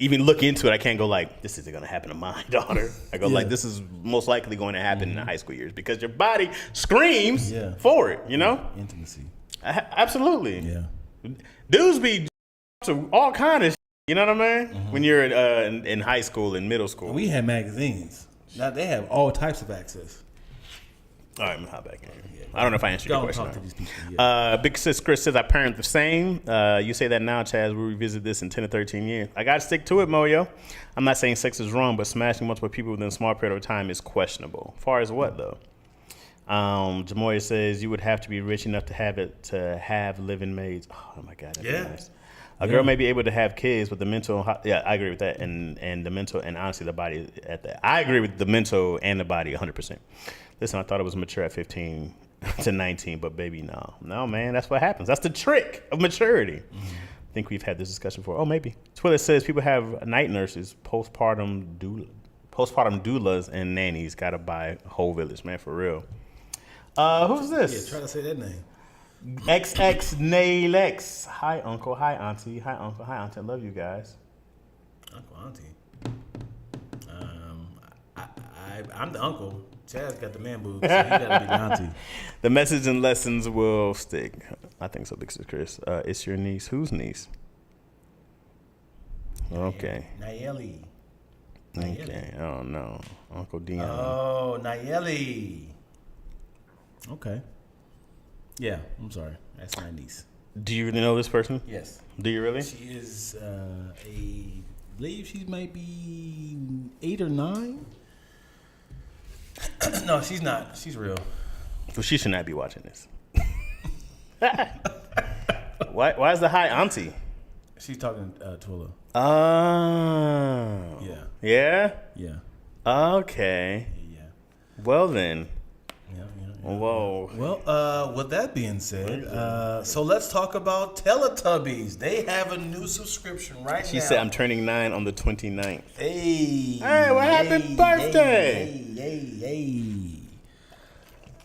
even look into it. I can't go like, this isn't going to happen to my daughter. I go like, this is most likely going to happen in the high school years because your body screams for it, you know? Intimacy. Absolutely. Yeah. Dudes be to all kind of shit, you know what I mean? When you're in high school and middle school. We had magazines. Now they have all types of access. All right, I'm gonna hop back in here. I don't know if I answered your question. Talk to these people. Big Sis Chris says, I parent the same. You say that now, Chaz. We'll revisit this in 10 to 13 years. I got to stick to it, Moyo. I'm not saying sex is wrong, but smashing multiple people within a small period of time is questionable. As far as what, though? Jamoya says, you would have to be rich enough to have living maids. Oh, my God. That'd be nice. A girl may be able to have kids, but the mental, I agree with that. And the mental, and honestly, the body at that. I agree with the mental and the body 100%. Listen, I thought it was mature at 15 to 19, but baby, no. No, man, that's what happens. That's the trick of maturity. I think we've had this discussion before. Oh, maybe. Twitter says people have night nurses, postpartum doulas, and nannies. Got to buy a whole village, man, for real. Who's this? Yeah, try to say that name. XX Nailex. Hi, uncle. Hi, auntie. Hi, uncle. Hi, auntie. I love you guys. Uncle, auntie. I'm the uncle. Chaz got the man boobs, so he gotta be the auntie. The message and lessons will stick. I think so, Big Sis Chris. It's your niece. Whose niece? Okay. Nayeli. Okay. Oh, no. Uncle Dion. Oh, Nayeli. Okay. Yeah, I'm sorry. That's my niece. Do you really know this person? Yes. Do you really? She is I believe she might be 8 or 9. No, she's not. She's real. Well, she should not be watching this. Why is the high auntie? She's talking Twilla. Oh. Yeah. Yeah? Yeah. Okay. Yeah. Well, then. Yeah. Whoa. Well, with that being said, so let's talk about Teletubbies. They have a new subscription right now. She said, I'm turning 9 on the 29th. Hey, well, happy birthday. Hey.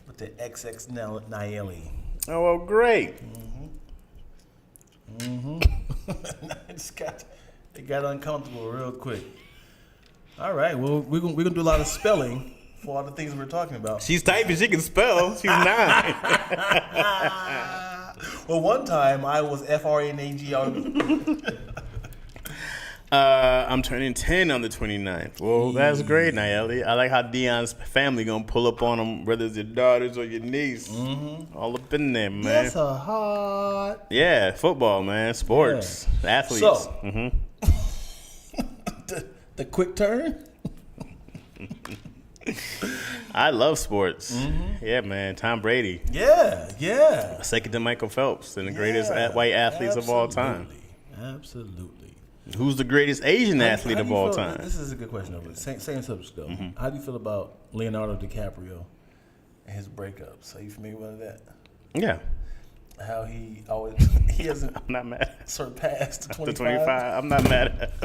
With the XX Nayeli. Oh, well, great. It got uncomfortable real quick. All right, well, we're gonna do a lot of spelling for all the things we're talking about. She's typing, she can spell. She's 9. Well, one time I was FRNAGR. I'm turning 10 on the 29th. Well, that's great, Nayeli. I like how Dion's family gonna pull up on them, whether it's your daughters or your niece. All up in there, man. That's a hot. Yeah, football, man. Sports. Athletes. So, the quick turn. I love sports. Yeah, man. Tom Brady. Yeah. Second to Michael Phelps and the greatest white athletes of all time. Absolutely. Who's the greatest Asian athlete of all time? This is a good question. Same subject though. How do you feel about Leonardo DiCaprio and his breakups? Are you familiar with that? Yeah. How he hasn't I'm not mad. surpassed the 25. The 25. I'm not mad at him.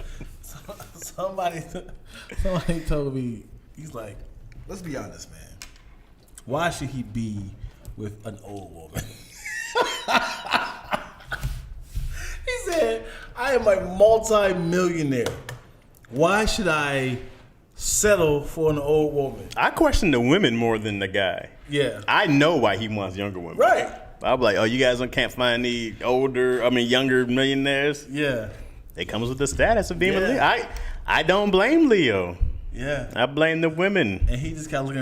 Somebody told me, he's like, let's be honest, man. Why should he be with an old woman? He said, I am a multi-millionaire. Why should I settle for an old woman? I question the women more than the guy. Yeah. I know why he wants younger women. Right. I'm like, oh, you guys can't find any younger millionaires? Yeah. It comes with the status of being a Leo. Yeah. I don't blame Leo. Yeah. I blame the women. And he just kind of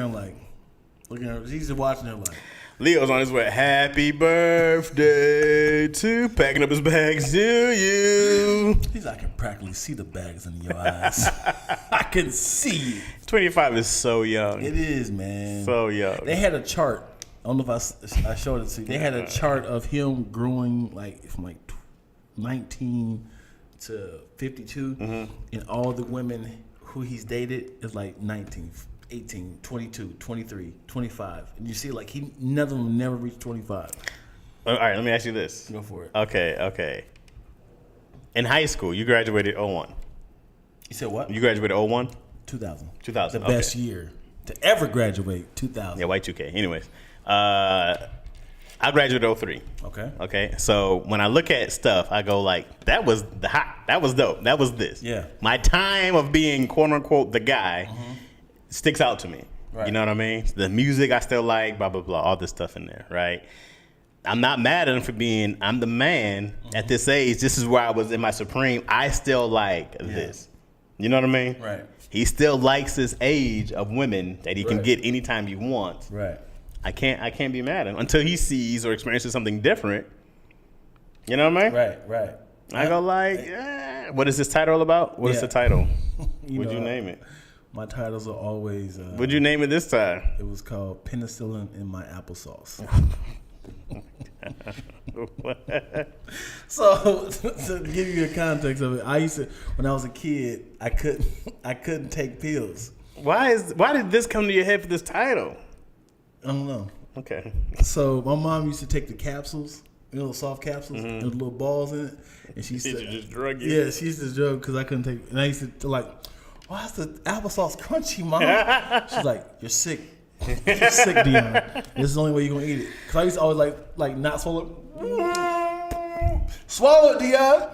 looking at her, he's just watching her like. Leo's on his way. Happy birthday to packing up his bags to you. He's like, I can practically see the bags in your eyes. I can see it. 25 is so young. It is, man. So young. They had a chart. I don't know if I showed it to you. They had a chart of him growing from 19 to 52, and all the women who he's dated is like 19, 18, 22, 23, 25. And you see, he never reached 25. All right, let me ask you this. Go for it. Okay. In high school, you graduated 01. You said what? You graduated 01? 2000. 2000, The best year to ever graduate, 2000. Yeah, Y2K. Anyways, I graduated 03. Okay. So when I look at stuff, I go that was that was dope. That was this. Yeah. My time of being quote unquote the guy sticks out to me. Right. You know what I mean? The music I still like, blah blah blah, all this stuff in there, right? I'm not mad at him for being. I'm the man at this age. This is where I was in my supreme. I still like this. You know what I mean? Right. He still likes this age of women that he can get anytime he wants. Right. I can't be mad at him until he sees or experiences something different. You know what I mean? Right. I go like, what is this title all about? What is the title? Would you name it? My titles are always. What'd you name it this time? It was called Penicillin in My Applesauce. So to give you a context of it, I used to, when I was a kid, I couldn't take pills. Why did this come to your head for this title? I don't know. Okay. So my mom used to take the capsules, you know, the soft capsules, and the little balls in it, and she used to just drug you. Yeah, she used to drug because I couldn't take. And I used to like, why is the applesauce crunchy, Mom? She's like, you're sick. You're sick, Dion. This is the only way you're gonna eat it. Cause I used to always like not swallow. Swallow it, Dion.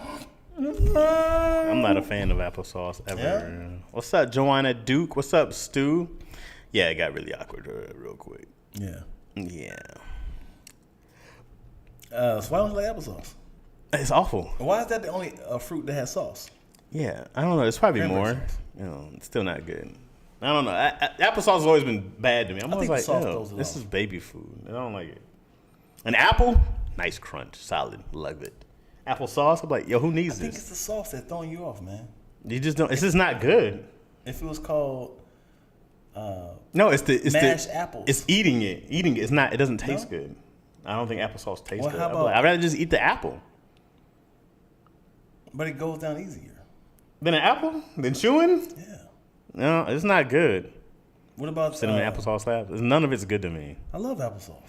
I'm not a fan of applesauce ever. Yeah? What's up, Joanna Duke? What's up, Stu? Yeah, it got really awkward real quick. Yeah. So why don't you like applesauce? It's awful. Why is that the only fruit that has sauce? Yeah, I don't know. There's probably Cranberry more. sauce. You know, it's still not good. I don't know. Applesauce has always been bad to me. I'm always think like, the sauce ew, throws it this off. is baby food. I don't like it. An apple, nice crunch, solid, love it. Applesauce, I'm like, yo, who needs I think this? it's the sauce that's throwing you off, man. You just don't. It's just not good. If it was called No, it's mashed the apples. It's eating it. It's not. It doesn't taste No? good. I don't think applesauce tastes Well, good. how about- I'd rather just eat the apple. But it goes down easier. Than an apple? Than chewing? Yeah. No, it's not good. What about Cinnamon applesauce labs. None of it's good to me. I love applesauce.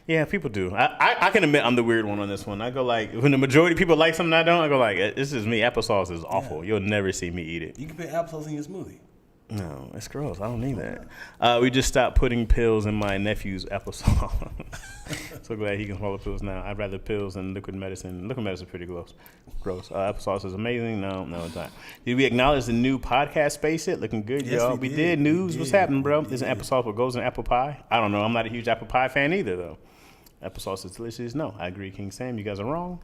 Yeah, people do. I can admit I'm the weird one on this one. I go like, when the majority of people like something I don't, I go like, this is me. Applesauce is awful. You'll never see me eat it. You can put applesauce in your smoothie. No, it's gross. I don't need that. We just stopped putting pills in my nephew's applesauce. So glad he can swallow pills now. I'd rather pills than liquid medicine. Liquid medicine is pretty gross. Applesauce is amazing. No, it's not. Did we acknowledge the new podcast space yet? Looking good, Yes, y'all. we We did. did. News. We What's did. happening, bro? We Is an did. applesauce what goes in apple pie? I don't know. I'm not a huge apple pie fan either, though. Applesauce is delicious. No, I agree, King Sam. You guys are wrong.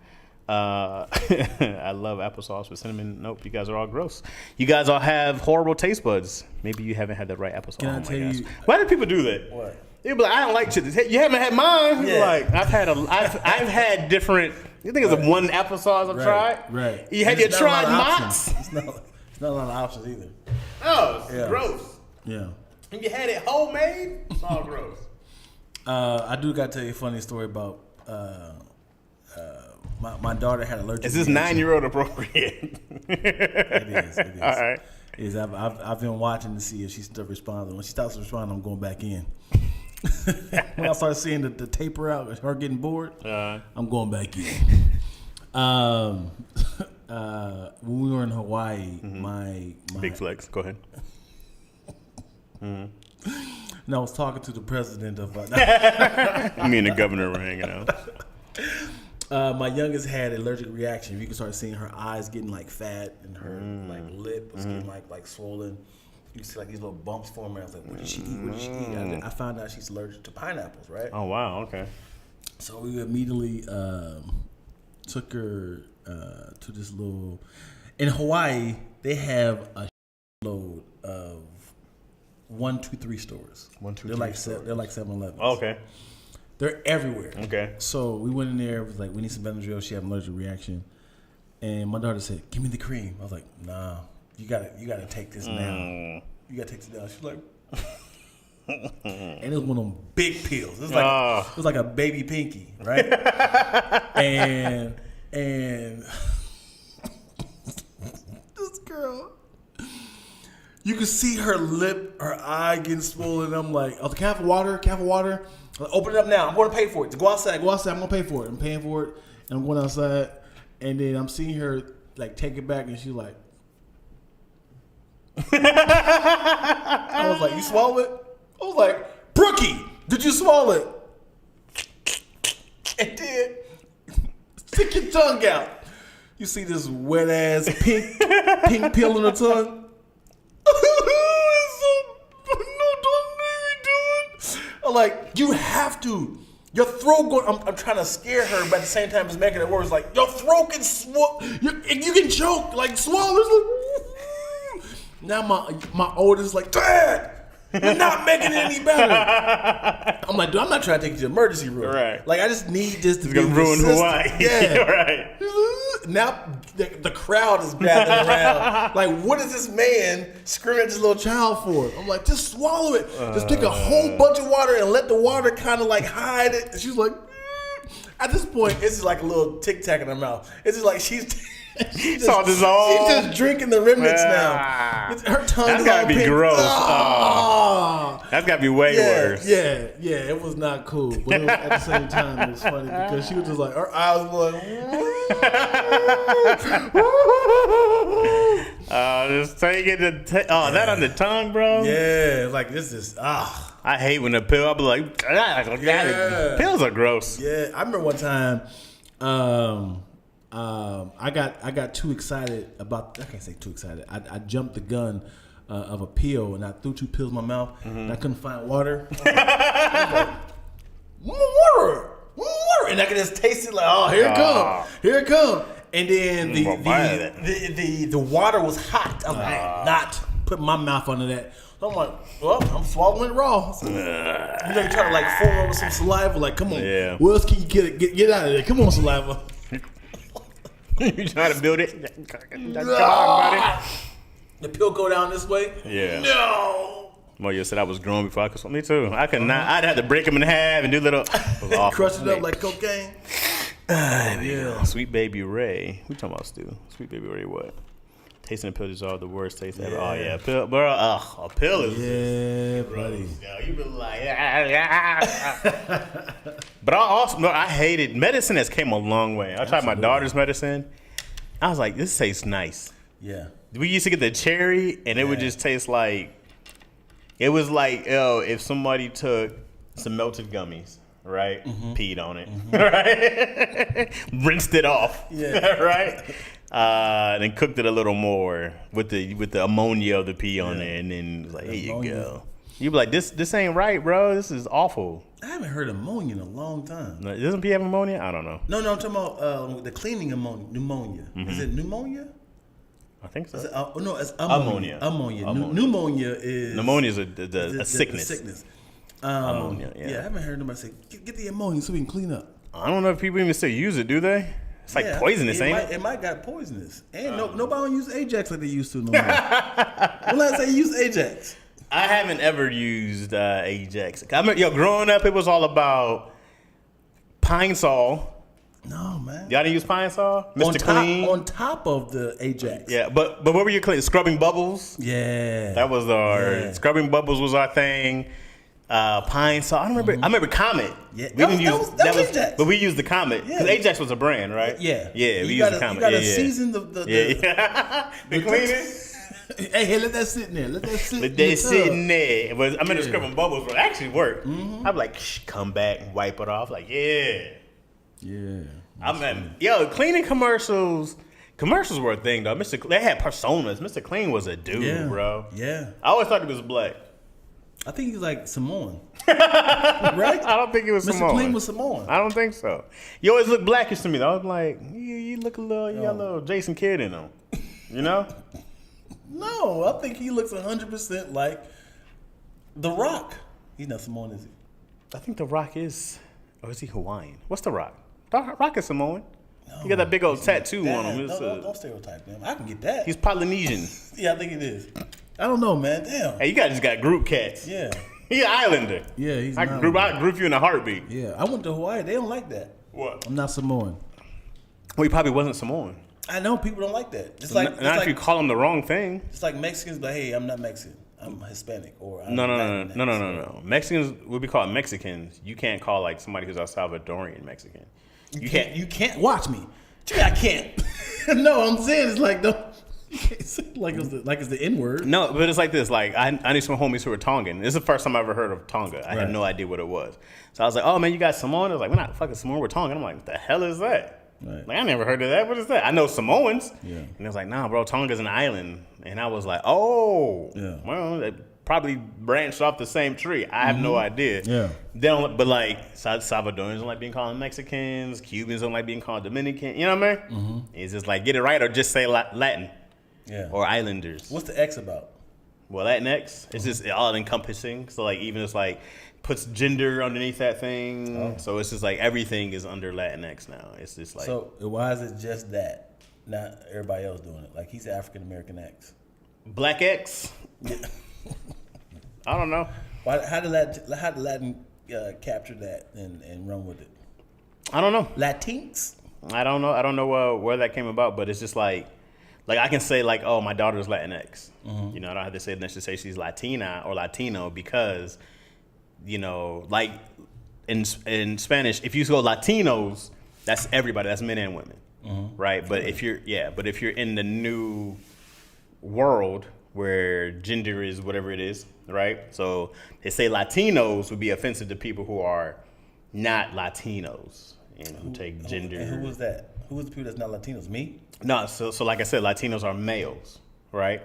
I love applesauce with cinnamon. Nope, you guys are all gross. You guys all have horrible taste buds. Maybe you haven't had the right applesauce. Can I Oh my tell gosh. you- Why do people do that? What? They'll be like, I don't like shit. You haven't had mine. Yeah. Like I've had different. You think it's one applesauce I've tried? Right. You had There's you not a lot tried of Mott's? options. It's not a lot of options either. Oh, it's Yeah. gross. Yeah. If you had it homemade, it's all gross. I do got to tell you a funny story about my daughter had allergic. Is this reaction. 9-year-old appropriate? It is. All right. It is. I've been watching to see if she still responds. When she stops responding, I'm going back in. When I start seeing the taper out, her getting bored, I'm going back in. When we were in Hawaii, my Big flex. Go ahead. and I was talking to the president of. Me and the governor were hanging out. My youngest had allergic reaction. You can start seeing her eyes getting like fat and her like lip was getting like swollen. You see like these little bumps forming. I was like, what did she eat? What did she eat? I found out she's allergic to pineapples, right? Oh wow. Okay. So we immediately took her to this little. In Hawaii, they have a load of 1, 2, 3 stores. 1, 2, they're 3 like stores. they're like 7-Elevens. Okay. They're everywhere. Okay. So we went in there. It was like, we need some Benadryl. She had an allergic reaction, and my daughter said, "Give me the cream." I was like, "Nah, you gotta take this now. You gotta take this now." She's like, and it was one of them big pills. It was like a baby pinky, right? and this girl, you could see her lip, her eye getting swollen. I'm like, "Oh, can I have water? Can I have water?" I'm like, "Open it up now. I'm going to pay for it. Go outside. I'm going to pay for it." I'm paying for it, and I'm going outside, and then I'm seeing her like take it back, and she's like, I was like, "You swallow it?" I was like, "Brookie, did you swallow it?" It did. Stick your tongue out. You see this wet ass pink pill in her tongue. I'm like, you have to Your throat going. I'm trying to scare her, but at the same time, it's making it worse. Like your throat can you can choke, like swallow. Like, now my oldest like, Dad, you're not making it any better. I'm like, dude, I'm not trying to take you to the emergency room. Right. Like I just need this to it's be gonna ruin consistent. Hawaii. Yeah. Right. Now the crowd is gathering around. Like, what is this man screaming at this little child for? I'm like, just swallow it. Just take a whole bunch of water and let the water kind of like hide it. And she's like, at this point, it's just like a little tic tac in her mouth. It's just like she's just drinking the remnants now. Her tongue That's is gotta all be pink. gross. Oh. That's gotta be way worse. Yeah, it was not cool. But it was, at the same time, it was funny because she was just like, her eyes were like, just take it that on the tongue, bro. Yeah, like this is I hate when the pill. I'll be like, pills are gross. Yeah, I remember one time, I got too excited about. I can't say too excited. I jumped the gun of a pill and I threw 2 pills in my mouth and I couldn't find water. I was like, water, and I could just taste it like, oh, here it come. And then the water was hot. I'm like, not putting my mouth under that. So I'm like, well, I'm swallowing it raw. So, you try to like form over some saliva. Like, come on, what else can you get out of there? Come on, saliva. You trying to build it? Come on, buddy. The pill go down this way? Yeah. No. Mario said I was grown before I could swim. Me too. I could not. I'd have to break them in half and do little. Crush it up like cocaine. Yeah. Sweet Baby Ray. Who talking about, Stu? Sweet Baby Ray what? Tasting a pill is all the worst taste ever. Oh yeah, pill, bro. A pill is buddy. Yo, you be like, But I hated medicine. Has came a long way. I tried my daughter's medicine. I was like, this tastes nice. Yeah. We used to get the cherry, and it would just taste like. It was like, if somebody took some melted gummies, right, peed on it, right, rinsed it off, right. Then cooked it a little more with the ammonia of the pee on it, and then it was like, here you go. You be like, this ain't right, bro. This is awful. I haven't heard ammonia in a long time. Doesn't pee have ammonia? I don't know. No, I'm talking about the cleaning pneumonia. Is it pneumonia? I think so. No, it's ammonia. Pneumonia is a sickness. The sickness. Ammonia. Yeah. I haven't heard nobody say get the ammonia so we can clean up. I don't know if people even still use it. Do they? It's like poisonous, ain't it? It might got poisonous. And nobody don't use Ajax like they used to no more. When last time you used Ajax? I haven't ever used Ajax. I remember, growing up, it was all about Pine Sol. No, man. Y'all didn't use Pine Sol? Mr. Clean? On top of the Ajax. Yeah, but what were your clean? Scrubbing Bubbles? Yeah. That was Scrubbing Bubbles was our thing. Pine Sol. I remember Comet. Yeah. We didn't use that was Ajax. But we used the Comet. Because Ajax was a brand, right? Yeah. Yeah, we used the Comet. You gotta season the the cleaning. Hey, let that sit in there. Let that sit in there. I remember Scrubbing Bubbles would actually work. I'd be like, come back and wipe it off. Like, yeah. Cleaning commercials were a thing though. They had personas. Mr. Clean was a dude, bro. Yeah. I always thought he was black. I think he's like Samoan. Right? I don't think he was Samoan. Mr. Clean was Samoan. I don't think so. You always look blackish to me though. I was like, you look you got a little Jason Kidd in him. You know? No, I think he looks 100% like The Rock. He's not Samoan, is he? I think The Rock is, or is he Hawaiian? What's The Rock? The Rock is Samoan. No, he got that big old tattoo on him. Don't stereotype him. I can get that. He's Polynesian. Yeah, I think it is. I don't know, man. Damn. Hey, you guys just got group cats. Yeah. He's an islander. Yeah, he's I group you in a heartbeat. Yeah, I went to Hawaii. They don't like that. What? I'm not Samoan. Well, he probably wasn't Samoan. I know people don't like that. It's not if you call them the wrong thing. It's like Mexicans, but hey, I'm not Mexican. I'm Hispanic or I'm No. Mexicans would be called Mexicans. You can't call like somebody who's a Salvadorian Mexican. You can't watch me. I can't. No, I'm saying it's like you can't say it like it's the N-word. No, but it's like this. Like I knew some homies who were Tongan. This is the first time I ever heard of Tonga. I had no idea what it was. So I was like, oh man, you got Samoan? I was like, we're not fucking Samoan, we're Tongan. I'm like, what the hell is that? Right. Like I never heard of that. What is that? I know Samoans. Yeah. And I was like, nah, bro, Tonga's an island. And I was like, oh, well, probably branched off the same tree. I have no idea. Yeah. They don't, but like Salvadorians don't like being called Mexicans. Cubans don't like being called Dominican. You know what I mean? Mm-hmm. It's just like get it right or just say Latin. Yeah. Or Islanders. What's the X about? Well, Latinx, it's just all encompassing. So like even it's like puts gender underneath that thing. Oh. So it's just like everything is under Latinx now. It's just like. So why is it just that? Not everybody else doing it. Like he's African American X. Black X? Yeah. I don't know. How did Latin capture that and run with it? I don't know. Latinx? I don't know. I don't know where that came about, but it's just like I can say like, oh, my daughter's Latinx. Mm-hmm. You know, I don't have to say necessarily she's Latina or Latino because, you know, like in Spanish, if you go Latinos, that's everybody. That's men and women, right? But if you're in the new world where gender is whatever it is, right? So they say Latinos would be offensive to people who are not Latinos and who take gender. And who was that? Who was the people that's not Latinos? Me? No, so like I said, Latinos are males, right?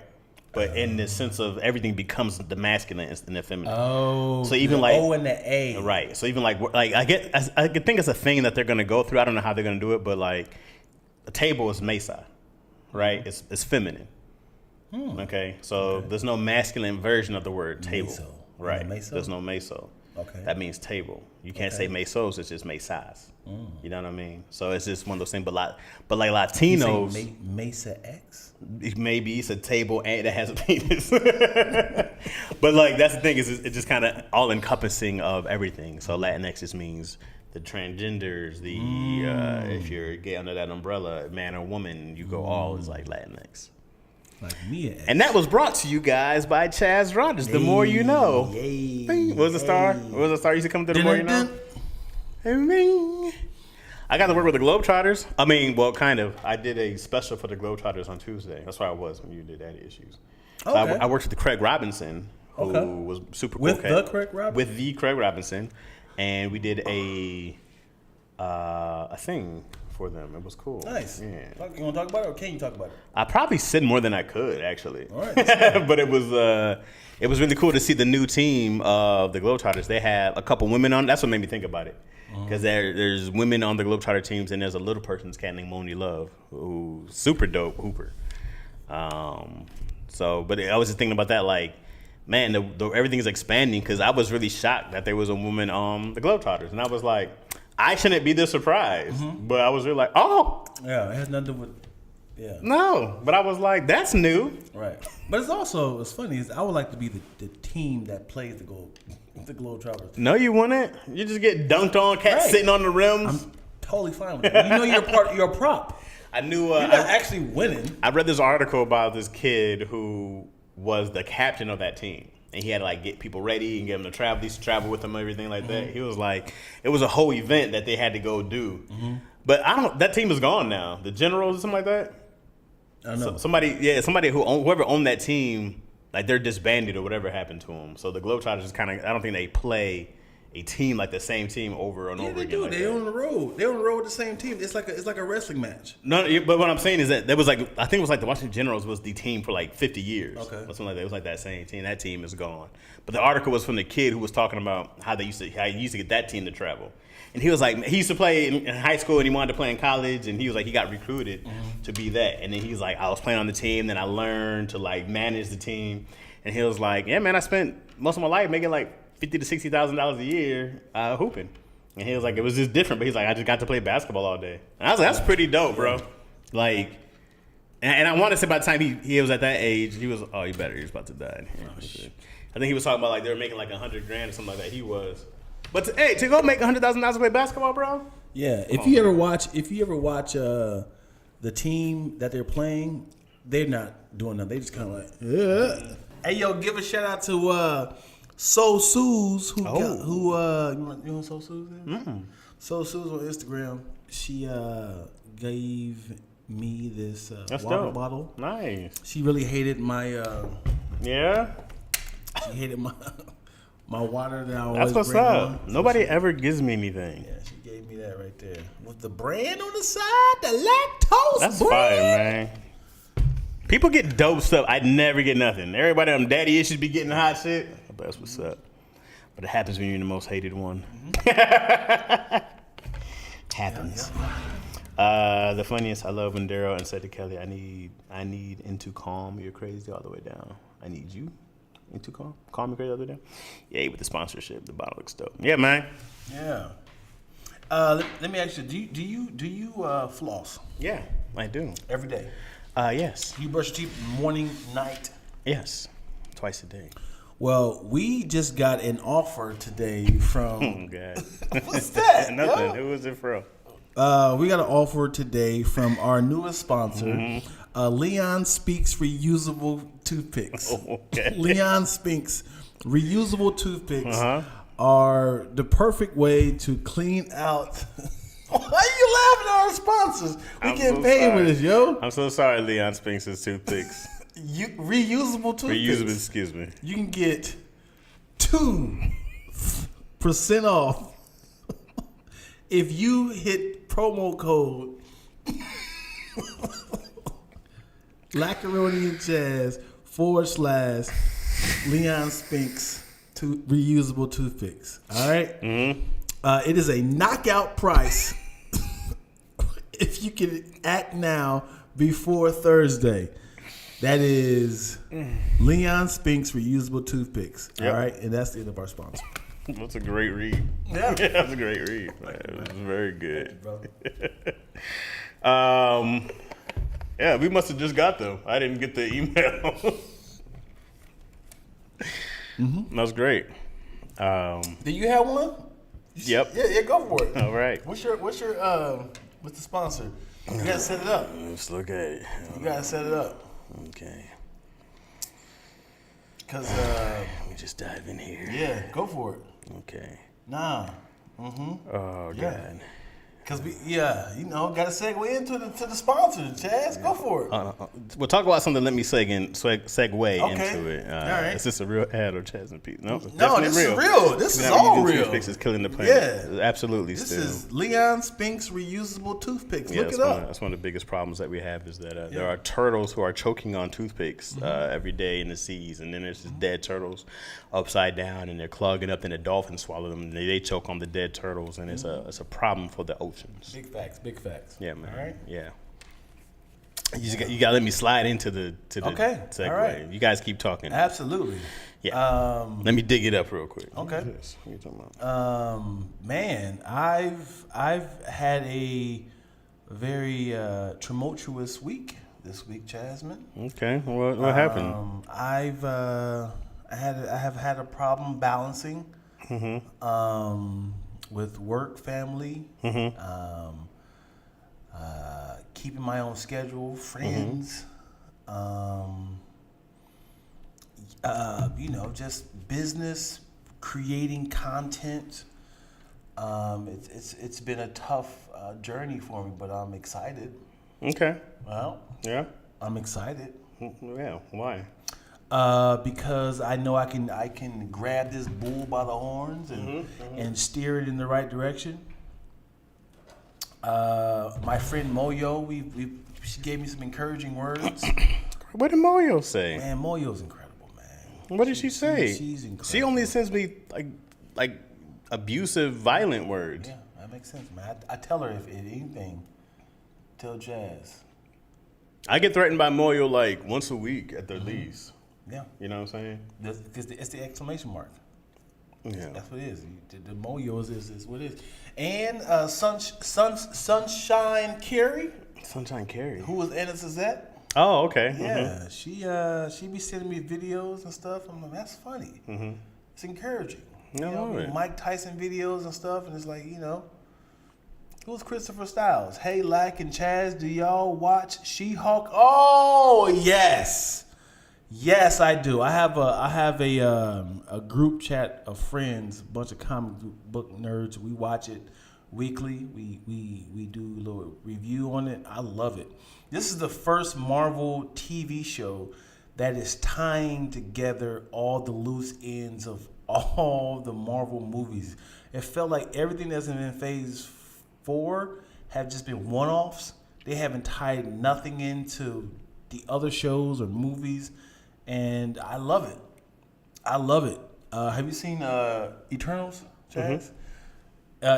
But in the sense of everything becomes the masculine and the feminine. Oh, so even like O and the A, right? So even like I think it's a thing that they're gonna go through. I don't know how they're gonna do it, but like a table is mesa, right? It's feminine. Okay, so there's no masculine version of the word table, meso. right? Meso? There's no meso. Okay, that means table. You can't say mesos; it's just mesas. You know what I mean? So it's just one of those things. But like Latinos, you say Mesa X. Maybe it's a table and it has a penis. But like that's the thing is it's just kind of all encompassing of everything. So Latinx just means the transgenders, if you're gay under that umbrella, man or woman, you go all is like Latinx. Like me, and that was brought to you guys by Chaz Rogers. The more you know. What was the star? What was the star used to come through? The more you know. I got to work with the Globetrotters. I mean, well, kind of. I did a special for the Globetrotters on Tuesday. That's where I was when you did Daddy Issues. So okay. I worked with the Craig Robinson, who was super cool. With the Craig Robinson? With the Craig Robinson. And we did a thing for them. It was cool. Nice. Yeah. You want to talk about it or can you talk about it? I probably said more than I could, actually. All right. But it was really cool to see the new team of the Globetrotters. They have a couple women on. That's what made me think about it. Because there's women on the Globetrotter teams, and there's a little person's cat named Moni Love, who's super dope hooper. But I was just thinking about that, like, man, everything's expanding. Because I was really shocked that there was a woman on the Globetrotters, and I was like, I shouldn't be this surprised, but I was really like, oh, yeah, it has nothing to do with, yeah, no, but I was like, that's new, right? But it's funny is I would like to be the team that plays the Globetrotters. No, you wouldn't. You just get dunked on, cat sitting on the rims. I'm totally fine with it. You know, you're a prop. I knew. You're not actually winning. I read this article about this kid who was the captain of that team. And he had to like get people ready and get them to travel. He used to travel with them and everything like that. He was like, it was a whole event that they had to go do. But that team is gone now. The Generals or something like that. I know. Whoever owned that team, like they're disbanded or whatever happened to them. So the Globetrotters is kind of, I don't think they play a team like the same team over and over again. Do. Like They're on the road. They're on the road with the same team. It's like a wrestling match. No, but what I'm saying is that there was like, I think it was like the Washington Generals was the team for like 50 years. Okay. Or something like that. It was like that same team. That team is gone. But the article was from the kid who was talking about how he used to get that team to travel. And he was like, he used to play in high school and he wanted to play in college. And he was like, he got recruited to be that. And then he was like, I was playing on the team. Then I learned to like manage the team. And he was like, yeah, man, I spent most of my life making like $50,000 to $60,000 a year hooping. And he was like, it was just different. But he's like, I just got to play basketball all day. And I was like, that's pretty dope, bro. Like, and I want to say by the time he was at that age, he was about to die. Oh, shit. I think he was talking about like they were making like $100,000 or something like that. He was. But to go make $100,000 to play basketball, bro. Yeah. If you ever watch the team that they're playing, they're not doing nothing. They just kind of like, yeah. Hey, yo, give a shout out to So Suze, who you know So Suze is? Mm-mm. So Suze on Instagram, she gave me this water bottle. Nice. She really hated my yeah. She hated my water that I always That's what's bring up. on. Nobody ever gives me anything. Yeah, she gave me that right there with the brand on the side, the lactose. That's brand. fire, man. People get dope stuff. I never get nothing. Everybody on daddy issues be getting the hot shit. But that's what's up. But it happens when you're the most hated one. Happens. The funniest, I love when Daryl and said to Kelly, I need into calm, you're crazy all the way down. I need you into calm. Calm, you're crazy all the way down. Yeah, with the sponsorship, the bottle looks dope. Yeah, man. Yeah. Let me ask you, do you floss? Yeah, I do. Every day? Yes. You brush your teeth morning, night? Yes. Twice a day. Well, we just got an offer today from... Oh, God. What's that? Nothing. Yo? Who was it from? We got an offer today from our newest sponsor, Leon Speaks Reusable Toothpicks. Oh, okay. Leon Speaks Reusable Toothpicks are the perfect way to clean out... Why are you laughing at our sponsors? We getting paid with this, yo. I'm so sorry, Leon Spinks' toothpicks. Reusable toothpicks. Reusable, excuse me. You can get 2% off if you hit promo code Lackaroni Chaz / Leon Spinks reusable toothpicks. All right? Mm-hmm. It is a knockout price if you can act now before Thursday. That is Leon Spinks reusable toothpicks. Yep. All right, and that's the end of our sponsor. That's a great read. Yeah, that's a great read. Man. It was very good. Yeah, we must have just got them. I didn't get the email. That was great. Do you have one? Yep. Yeah, go for it. All right. What's the sponsor? You gotta set it up. Let's look at it. You gotta set it up. Okay. Cause Let me just dive in here. yeah, go for it. Okay. Nah. Oh, Yeah. God. Cause gotta segue into the sponsor, Chaz. Go for it. We'll talk about something. Let me segue Okay. into it. All right. Is this a real ad or Chaz and Pete? No, it's No, definitely this real. is real. This is all real. Toothpicks is killing the planet. Yeah. Absolutely. This still. is Leon Spinks reusable toothpicks. Yeah, Look it up. That's one of the biggest problems that we have is that there are turtles who are choking on toothpicks every day in the seas, and then there's just dead turtles upside down, and they're clogging up, and the dolphins swallow them, and they choke on the dead turtles, and it's a problem for the oceans. Big facts. Yeah, man. All right. Yeah. You got to let me slide into the Okay. segue. All right. You guys keep talking. Absolutely. Yeah. Let me dig it up real quick. Okay. What is this? What are you talking about? Man, I've had a very tumultuous week this week, Jasmine. Okay. What happened? I have had a problem balancing with work, family, keeping my own schedule, friends, just business, creating content. It's been a tough journey for me, but I'm excited. Okay. Well, Yeah. I'm excited. Yeah. Why? Because I know I can grab this bull by the horns and steer it in the right direction. My friend Moyo, she gave me some encouraging words. What did Mario say? Man, Moyo's incredible, man. What did she say? She's incredible. She only sends me like abusive, violent words. Yeah, that makes sense, man. I tell her if anything, tell Jazz. I get threatened by Moyo like once a week at the least. Yeah. You know what I'm saying? Because it's the exclamation mark. Yeah. That's what it is. The Moyos is what it is. And Sunshine Carey, Sunshine Carey. who was Anna Suzette. Oh, okay. Yeah, she be sending me videos and stuff. I'm like, that's funny. It's encouraging. I love it. Mike Tyson videos and stuff, and it's like, who's Christopher Styles? Hey, Lack and Chaz, do y'all watch She-Hulk? Oh yes, yes I do. I have a group chat of friends, a bunch of comic book nerds. We watch it weekly. We do a little review on it. I love it. This is the first Marvel TV show that is tying together all the loose ends of all the Marvel movies. It felt like everything that's in Phase 4 have just been one-offs. They haven't tied nothing into the other shows or movies, and I love it. I love it. Have you seen Eternals, Chaz?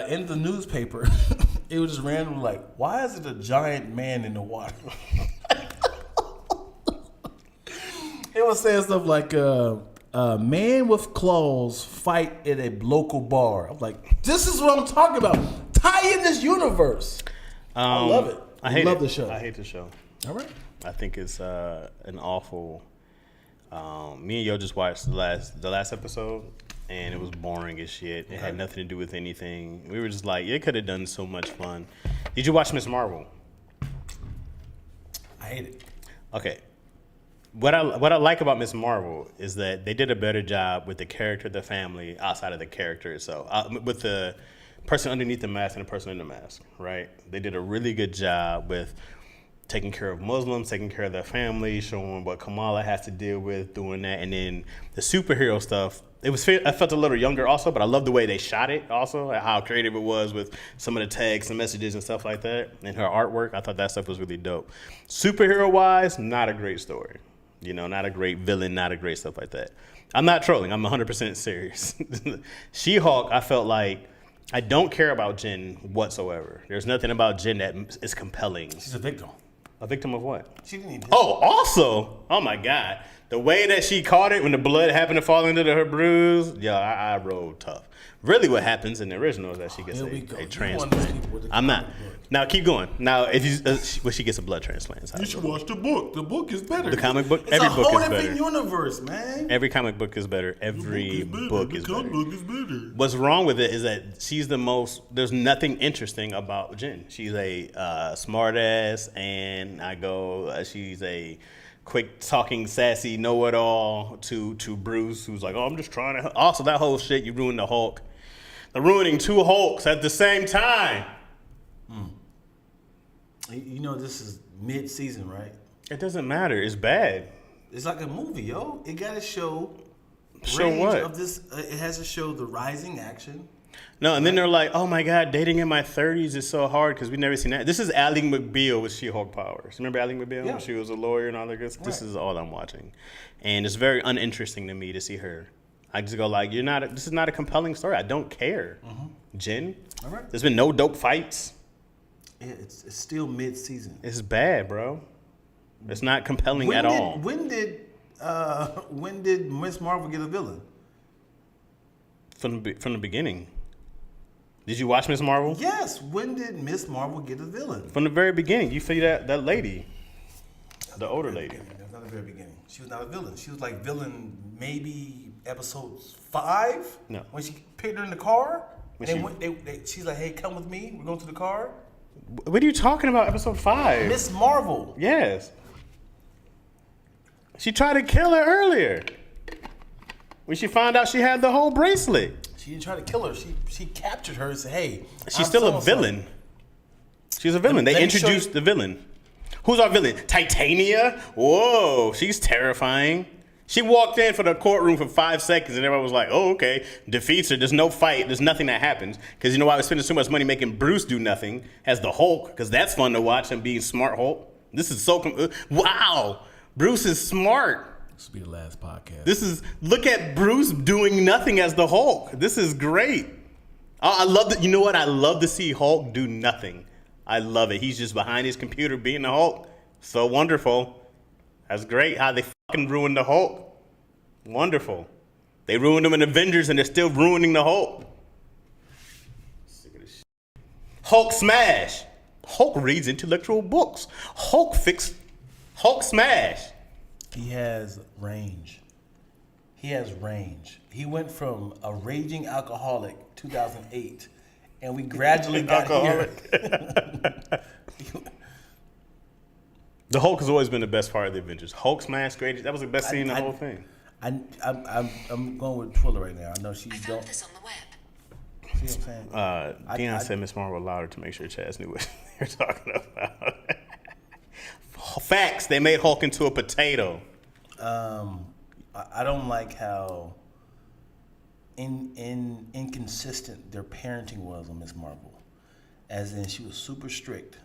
In the newspaper, it was just random like, why is it a giant man in the water? It was saying stuff like, man with claws fight at a local bar. I'm like, this is what I'm talking about. Tie in this universe. I love it. I love the show. I hate the show. All right. I think it's an awful. Me and Yo just watched the last episode, and it was boring as shit. It had nothing to do with anything. We were just like, it could have done so much fun. Did you watch Miss Marvel? I hate it. Okay. What I like about Miss Marvel is that they did a better job with the character, the family, outside of the character itself, with the person underneath the mask and the person in the mask, right? They did a really good job with taking care of Muslims, taking care of their family, showing what Kamala has to deal with, doing that, and then the superhero stuff. I felt a little younger also, but I love the way they shot it also, how creative it was with some of the tags and messages and stuff like that, and her artwork. I thought that stuff was really dope. Superhero-wise, not a great story. You know, not a great villain, not a great stuff like that. I'm not trolling. I'm 100% serious. She-Hulk, I felt like I don't care about Jen whatsoever. There's nothing about Jen that is compelling. She's a victim. A victim of what? She didn't need this. Oh, also, oh my God. The way that she caught it when the blood happened to fall into her bruise, yeah, I rolled tough. Really what happens in the original is that she gets a transplant. I'm not. Now, keep going. Now, if you, she gets a blood transplant. You should watch the book. The book is better. The comic book? It's every a book whole is better. different universe, man. Every comic book is better. Every book is better. The comic book is better. What's wrong with it is that she's the most, there's nothing interesting about Jen. She's a smart ass, and she's a quick talking, sassy know-it-all to Bruce, who's like, oh, I'm just trying to. Also, that whole shit, you ruined the Hulk. They're ruining two Hulks at the same time. You know, this is mid-season, right? It doesn't matter. It's bad. It's like a movie, yo. It got to show. Show what? Of this, it has to show the rising action. No, and then they're like, oh my God, dating in my 30s is so hard because we've never seen that. This is Ally McBeal with She-Hulk powers. Remember Ally McBeal? Yeah. She was a lawyer and all that good stuff. This is all I'm watching. And it's very uninteresting to me to see her. I just go like, this is not a compelling story. I don't care. Jen, all right. There's been no dope fights. Yeah, it's still mid-season. It's bad, bro. It's not compelling at all. When did Miss Marvel get a villain? From the beginning. Did you watch Miss Marvel? Yes. When did Miss Marvel get a villain? From the very beginning. You figure that lady, the older lady. That's not the very beginning. She was not a villain. She was like villain maybe episode 5. No. When she picked her in the car. She's like, hey, come with me. We're going to the car. What are you talking about? Episode 5. Miss Marvel. Yes. She tried to kill her earlier. When she found out she had the whole bracelet. She didn't try to kill her. She captured her and said, hey. She's still a villain. She's a villain. They introduced the villain. Who's our villain? Titania? Whoa, she's terrifying. She walked in for the courtroom for 5 seconds and everyone was like, oh, okay. Defeats her. There's no fight. There's nothing that happens. Because you know why we're spending so much money making Bruce do nothing as the Hulk? Because that's fun to watch, him being smart Hulk. This is so, wow. Bruce is smart. This will be the last podcast. Look at Bruce doing nothing as the Hulk. This is great. I love that. You know what? I love to see Hulk do nothing. I love it. He's just behind his computer being the Hulk. So wonderful. That's great how they fucking ruined the Hulk. Wonderful. They ruined him in Avengers and they're still ruining the Hulk. Sick of this shit. Hulk smash. Hulk reads intellectual books. Hulk smash. He has range. He went from a raging alcoholic 2008, and we gradually got here. The Hulk has always been the best part of the Avengers. Hulk smash, great. That was the best scene in the whole thing. I'm going with Twiller right now. I know she don't. This on the web. See what I'm saying? Dion said Miss Marvel louder to make sure Chaz knew what they were talking about. Facts. They made Hulk into a potato. I don't like how inconsistent their parenting was on Miss Marvel. As in, she was super strict.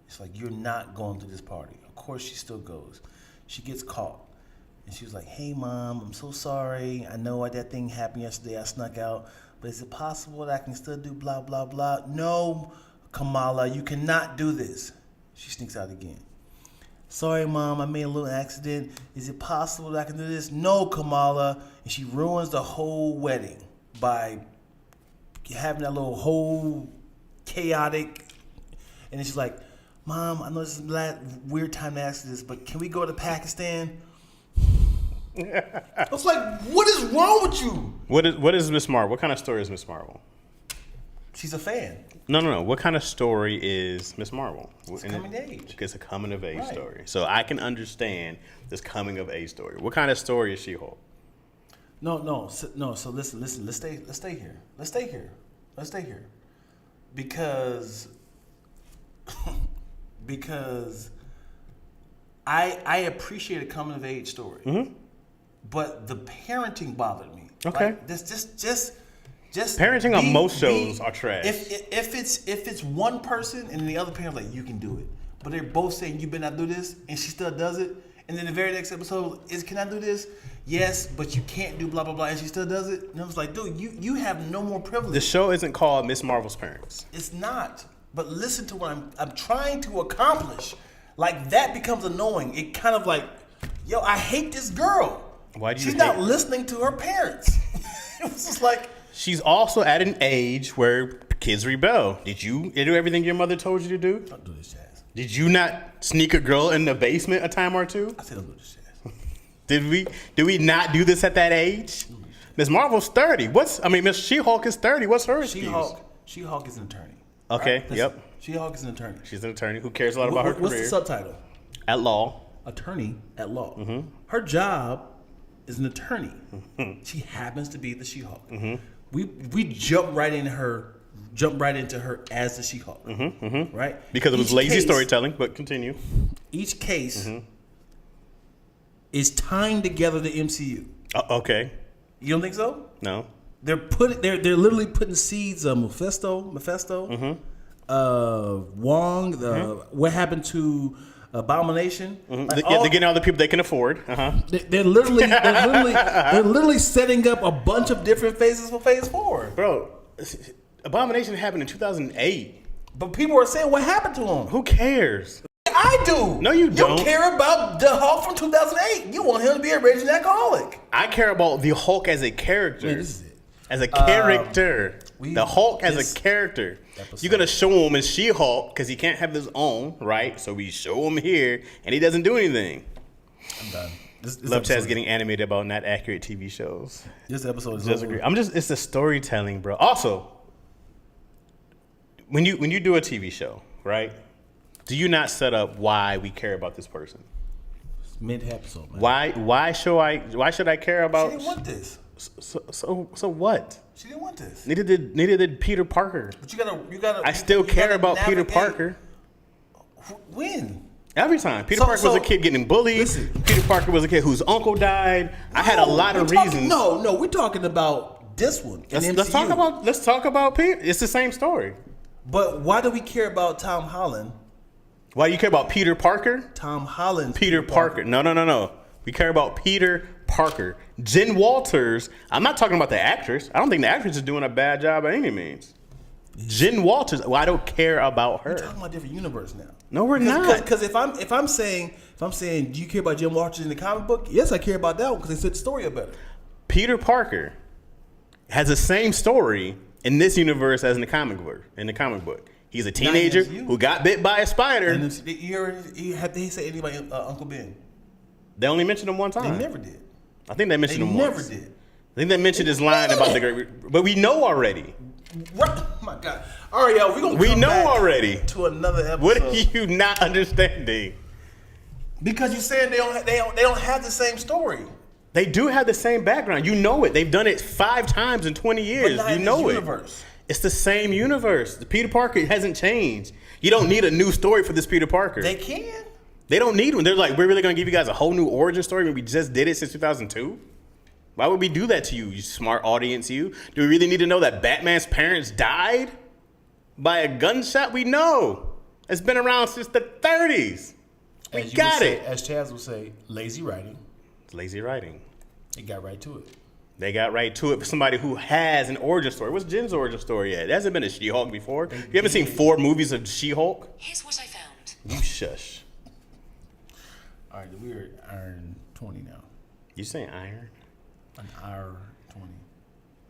It's like, you're not going to this party. Of course she still goes. She gets caught. And she was like, hey, Mom, I'm so sorry. I know that thing happened yesterday. I snuck out. But is it possible that I can still do blah, blah, blah? No, Kamala, you cannot do this. She sneaks out again. Sorry, Mom, I made a little accident. Is it possible that I can do this? No, Kamala. And she ruins the whole wedding by having that little whole chaotic. And then she's like, Mom, I know this is a weird time to ask this, but can we go to Pakistan? I was like, what is wrong with you? What is Miss Marvel? What kind of story is Miss Marvel? She's a fan. No. What kind of story is Miss Marvel? It's a coming of age. It's a coming of age Right. story. So I can understand this coming of age story. What kind of story is She-Hulk? No. So listen. Let's stay here. Because I appreciate a coming of age story. Mm-hmm. But the parenting bothered me. Okay. Like, just Parenting on most shows are trash. If it's one person and the other parent like, you can do it, but they're both saying you better not do this, and she still does it, and then the very next episode is, can I do this? Yes, but you can't do blah blah blah, and she still does it. And I was like, dude, you have no more privilege. The show isn't called Miss Marvel's Parents. It's not. But listen to what I'm trying to accomplish. Like, that becomes annoying. It kind of like, yo, I hate this girl. Why do you She's hate not her? listening to her parents. It was just like, She's also at an age where kids rebel. Did you do everything your mother told you to do? don't do this, Chaz. Did you not sneak a girl in the basement a time or two? I said, don't do this, Chaz. Did we not do this at that age? Miss Marvel's 30. Miss She-Hulk is 30. What's her excuse? She-Hulk is an attorney. Okay, Listen, yep. She-Hulk is an attorney. She's an attorney who cares a lot about her What's career. the subtitle? At law. Attorney at law. Mm-hmm. Her job is an attorney. She happens to be the She-Hulk. Mm-hmm. We jump right into her as the She-Hulk. Right? Because it was Each lazy case- storytelling, but continue. Each case Mm-hmm. is tying together the MCU. Okay. You don't think so? No. They're literally putting seeds of Mephisto, Wong, what happened to Abomination. Like, They're getting all the people they can afford. they're literally setting up a bunch of different phases for Phase 4. Bro, Abomination happened in 2008. But people are saying, what happened to him? Who cares? I do. No, you don't. You care about the Hulk from 2008. You want him to be a raging alcoholic. I care about the Hulk as a character. Man, this is it. As a character. we- The Hulk as this a character. episode- You're going to show him as She-Hulk because he can't have his own, right? So we show him here and he doesn't do anything. I'm done. This Love episode- Chaz getting animated about not accurate TV shows. This episode is Disagree. over. It's the storytelling, bro. Also, when you do a TV show, right? Do you not set up why we care about this person? Mid-episode, man. Why should I care She about? didn't want this. So what? She didn't want this. Neither did Peter Parker. But you gotta. I still you care gotta about Peter navigate- Parker. When? Every time. Peter So- Parker was a so- kid getting bullied. Listen. Peter Parker was a kid whose uncle died. I had a lot of reasons. No, we're talking about this one. Let's talk about Peter. It's the same story. But why do we care about Tom Holland? Why do you care about Peter Parker? Tom Holland. Peter Parker. No. We care about Peter Parker. Jen Walters. I'm not talking about the actress. I don't think the actress is doing a bad job by any means. Jen Walters. Well, I don't care about her. We're talking about a different universe now. No, we're not. Because if I'm saying, do you care about Jim Walters in the comic book? Yes, I care about that one because they said the story up better. Peter Parker has the same story in this universe as in the comic book. He's a teenager MCU. who got bit by a spider. And have they say anything about Uncle Ben? They only mentioned him one They time. never did. I think they mentioned They him never once. did. I think they mentioned his line about the great, but we know already. Right? Oh my God! All right, y'all. We come know back already. to another episode. What are you not understanding? Because you're saying they don't have the same story. They do have the same background. You know it. They've done it 5 times in 20 years. But not You in know this it. universe. It's the same universe. The Peter Parker hasn't changed. You don't need a new story for this Peter Parker. They can. They don't need one. They're like, we're really going to give you guys a whole new origin story when we just did it since 2002? Why would we do that to you, you smart audience, you? Do we really need to know that Batman's parents died by a gunshot? We know. It's been around since the 30s. We got it. As Chaz would say, lazy writing. It's lazy writing. They got right to it. They got right to it for somebody who has an origin story. What's Jen's origin story yet? There hasn't been a She-Hulk before. You haven't seen 4 movies of She-Hulk? Here's what I found. You shush. All right, we're at iron 20 now. You saying iron? An hour 20.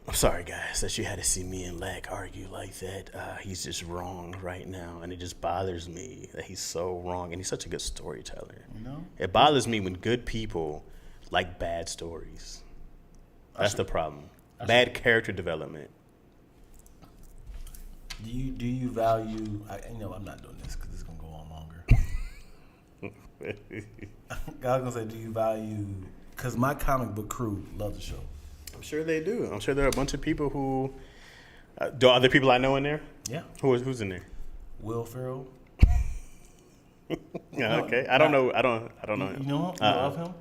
I'm sorry, guys, that you had to see me and Lack argue like that. He's just wrong right now, and it just bothers me that he's so wrong. And he's such a good storyteller. You know? It bothers me when good people like bad stories. That's the problem. Bad character development. Do you value? I'm not doing this because it's gonna go on longer. I was gonna say, do you value? Because my comic book crew love the show. I'm sure they do. I'm sure there are a bunch of people who. Do other people I know in there? Yeah. Who's in there? Will Ferrell. Yeah, okay. I don't know. I don't know him. You know him? You love him?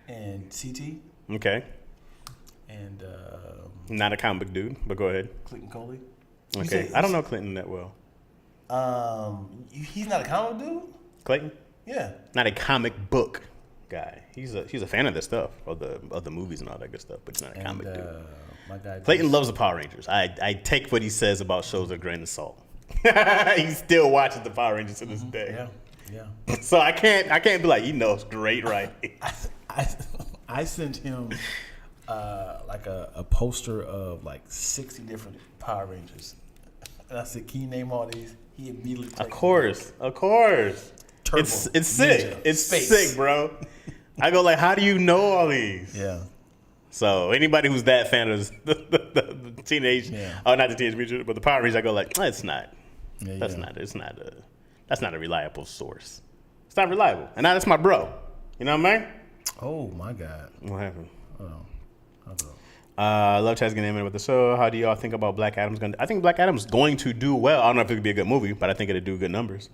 And CT. Okay. And Not a comic book dude, but go ahead. Clinton Coley. Okay. I don't know Clinton that well. He's not a comic dude? Clayton? Yeah. Not a comic book guy. He's a fan of the stuff, of the movies and all that good stuff, but he's not a comic dude. My guy Clayton loves the Power Rangers. I take what he says about shows with a grain of salt. He still watches the Power Rangers to this day. Yeah. So I can't be like, he knows great writing. I sent him like a poster of like 60 different Power Rangers. And I said, can you name all these? He immediately texted Of course. Turbo, It's sick. Ninja, It's Space. sick, bro. I go like, how do you know all these? Yeah. So anybody who's that fan of the teenage, not the Teenage Mutant, but the Power Rangers, I go like, it's not. That's not a reliable source. It's not reliable. And now that's my bro. You know what I mean? Oh my God. What happened? Hold on. Love Chaz getting in with the show. How do y'all think about Black Adam's going to? I think Black Adam's going to do well. I don't know if it could be a good movie, but I think it'll do good numbers.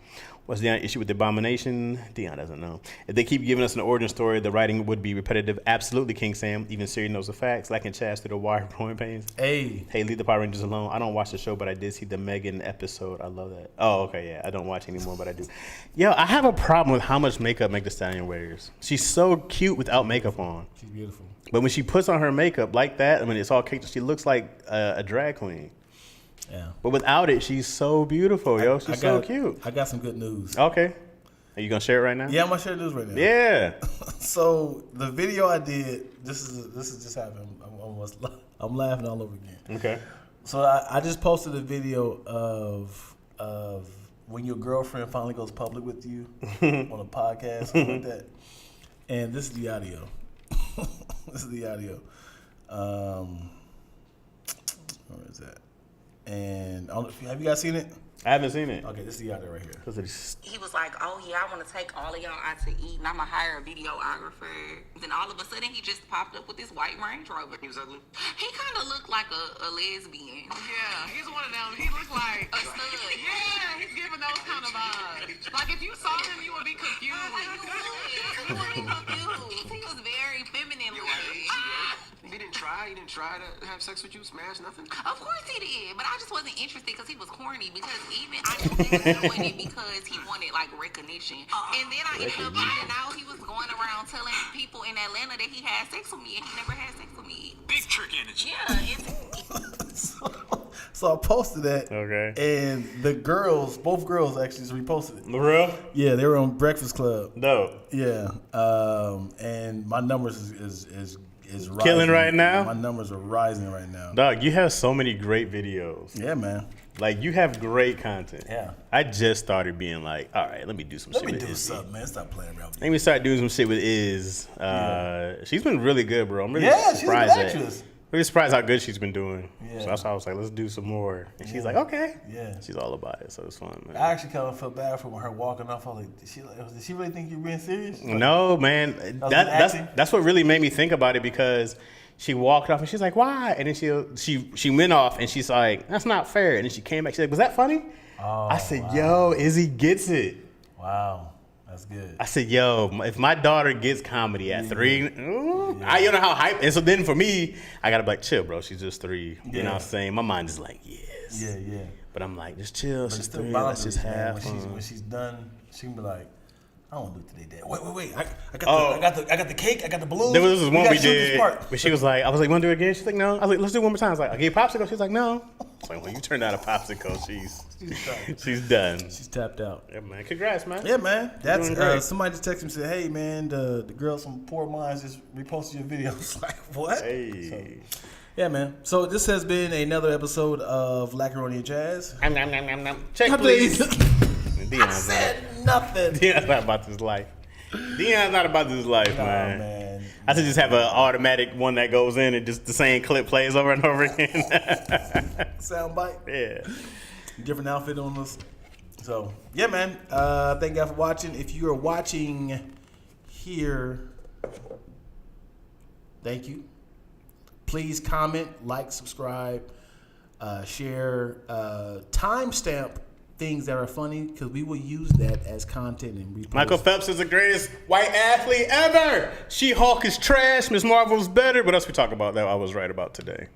What's the issue with the Abomination? Dion doesn't know. If they keep giving us an origin story, the writing would be repetitive. Absolutely, King Sam. Even Siri knows the facts. Lacking Chaz through the wire, growing pains. Hey, leave the Power Rangers alone. I don't watch the show, but I did see the Megan episode. I love that. Oh, okay, yeah. I don't watch anymore, but I do. Yo, I have a problem with how much makeup Meg Thee Stallion wears. She's so cute without makeup on. she's beautiful. But when she puts on her makeup like that, I mean, it's all caked, she looks like a drag queen. Yeah. But without it, she's so beautiful, yo. She's so cute. I got some good news. Okay. Are you going to share it right now? Yeah, I'm going to share this right now. Yeah. So the video I did, this is just happened. I'm laughing all over again. Okay. So I just posted a video of when your girlfriend finally goes public with you on a podcast, something like that. And this is the audio. This is the audio. Where is that? And have you guys seen it? I haven't seen it. Okay, this is the audio right here. He was like, oh yeah, I want to take all of y'all out to eat and I'm going to hire a videographer. Then all of a sudden he just popped up with this white Range Rover. He was ugly. He kind of looked like a lesbian. Yeah, he's one of them. He looked like A stud. Yeah, he's giving those kind of vibes. Like if you saw him, you would be confused. He wasn't confused. He was very feminine looking. He didn't try to have sex with you, smash nothing. Of course he did, but I just wasn't interested because he was corny. Because even I knew he was doing it because he wanted like recognition. And then I ended up finding out he was going around telling people in Atlanta that he had sex with me and he never had sex with me. Big trick energy. Yeah, So I posted that. Okay. And both girls actually just reposted it. For real? Yeah, they were on Breakfast Club. No. Yeah. And my numbers is rising. Killing right now? My numbers are rising right now. Dog, you have so many great videos. Yeah, man. Like, you have great content. Yeah. I just started being like, all right, let me do some shit Let me with do Izzy. something, man. Stop playing around with Let me start doing some shit with Iz. She's been really good, bro. I'm really Yeah, she's a surprised good actress. Really surprised how good she's been doing. Yeah. So that's why I was like, let's do some more. And she's like, okay. Yeah. She's all about it, so it's fun, man. I actually kind of felt bad for her walking off. I was like, did she really think you're being serious? No, man. That's what really made me think about it because she walked off and she's like, why? And then she went off and she's like, that's not fair. And then she came back. She's like, was that funny? Oh, I said, wow. yo, Izzy gets it. Wow. That's good. I said, yo, if my daughter gets comedy at 3, ooh, you know how hype. And so then for me, I got to be like, chill, bro. She's just 3. You know what I'm saying? My mind is like, yes. Yeah. But I'm like, just chill. But She's still 3. Let's just boundaries, man. have fun. When she's done, she can be like, I don't want to do it today, Dad. Wait. I got the cake. I got the balloons. There was this one gotta we shoot this did, part. but she was like, I was like, want to do it again? She's like, no. I was like, let's do it one more time. I was like, I gave popsicle. She's like, no. I was like, well, you turned out a popsicle. She's done. She's tapped out. Yeah, man. Congrats, man. Yeah, man. That's doing great. somebody just texted me and said, "Hey, man, the girls from Poor Minds just reposted your videos." Like, what? Hey. So, yeah, man. So this has been another episode of Lackaroni Chaz. Check, please. I Deion's said nothing. Deion's not about this life. Deion's not about this life, Nah, man. man. I should just have an automatic one that goes in and just the same clip plays over and over again. Sound bite. Yeah. Different outfit on us. So yeah, man. Thank you guys for watching. If you are watching here, thank you. Please comment, like, subscribe, share, timestamp things that are funny because we will use that as content and repost. Michael Phelps is the greatest white athlete ever. She-Hulk is trash. Miss Marvel is better. What else we talk about that I was right about today?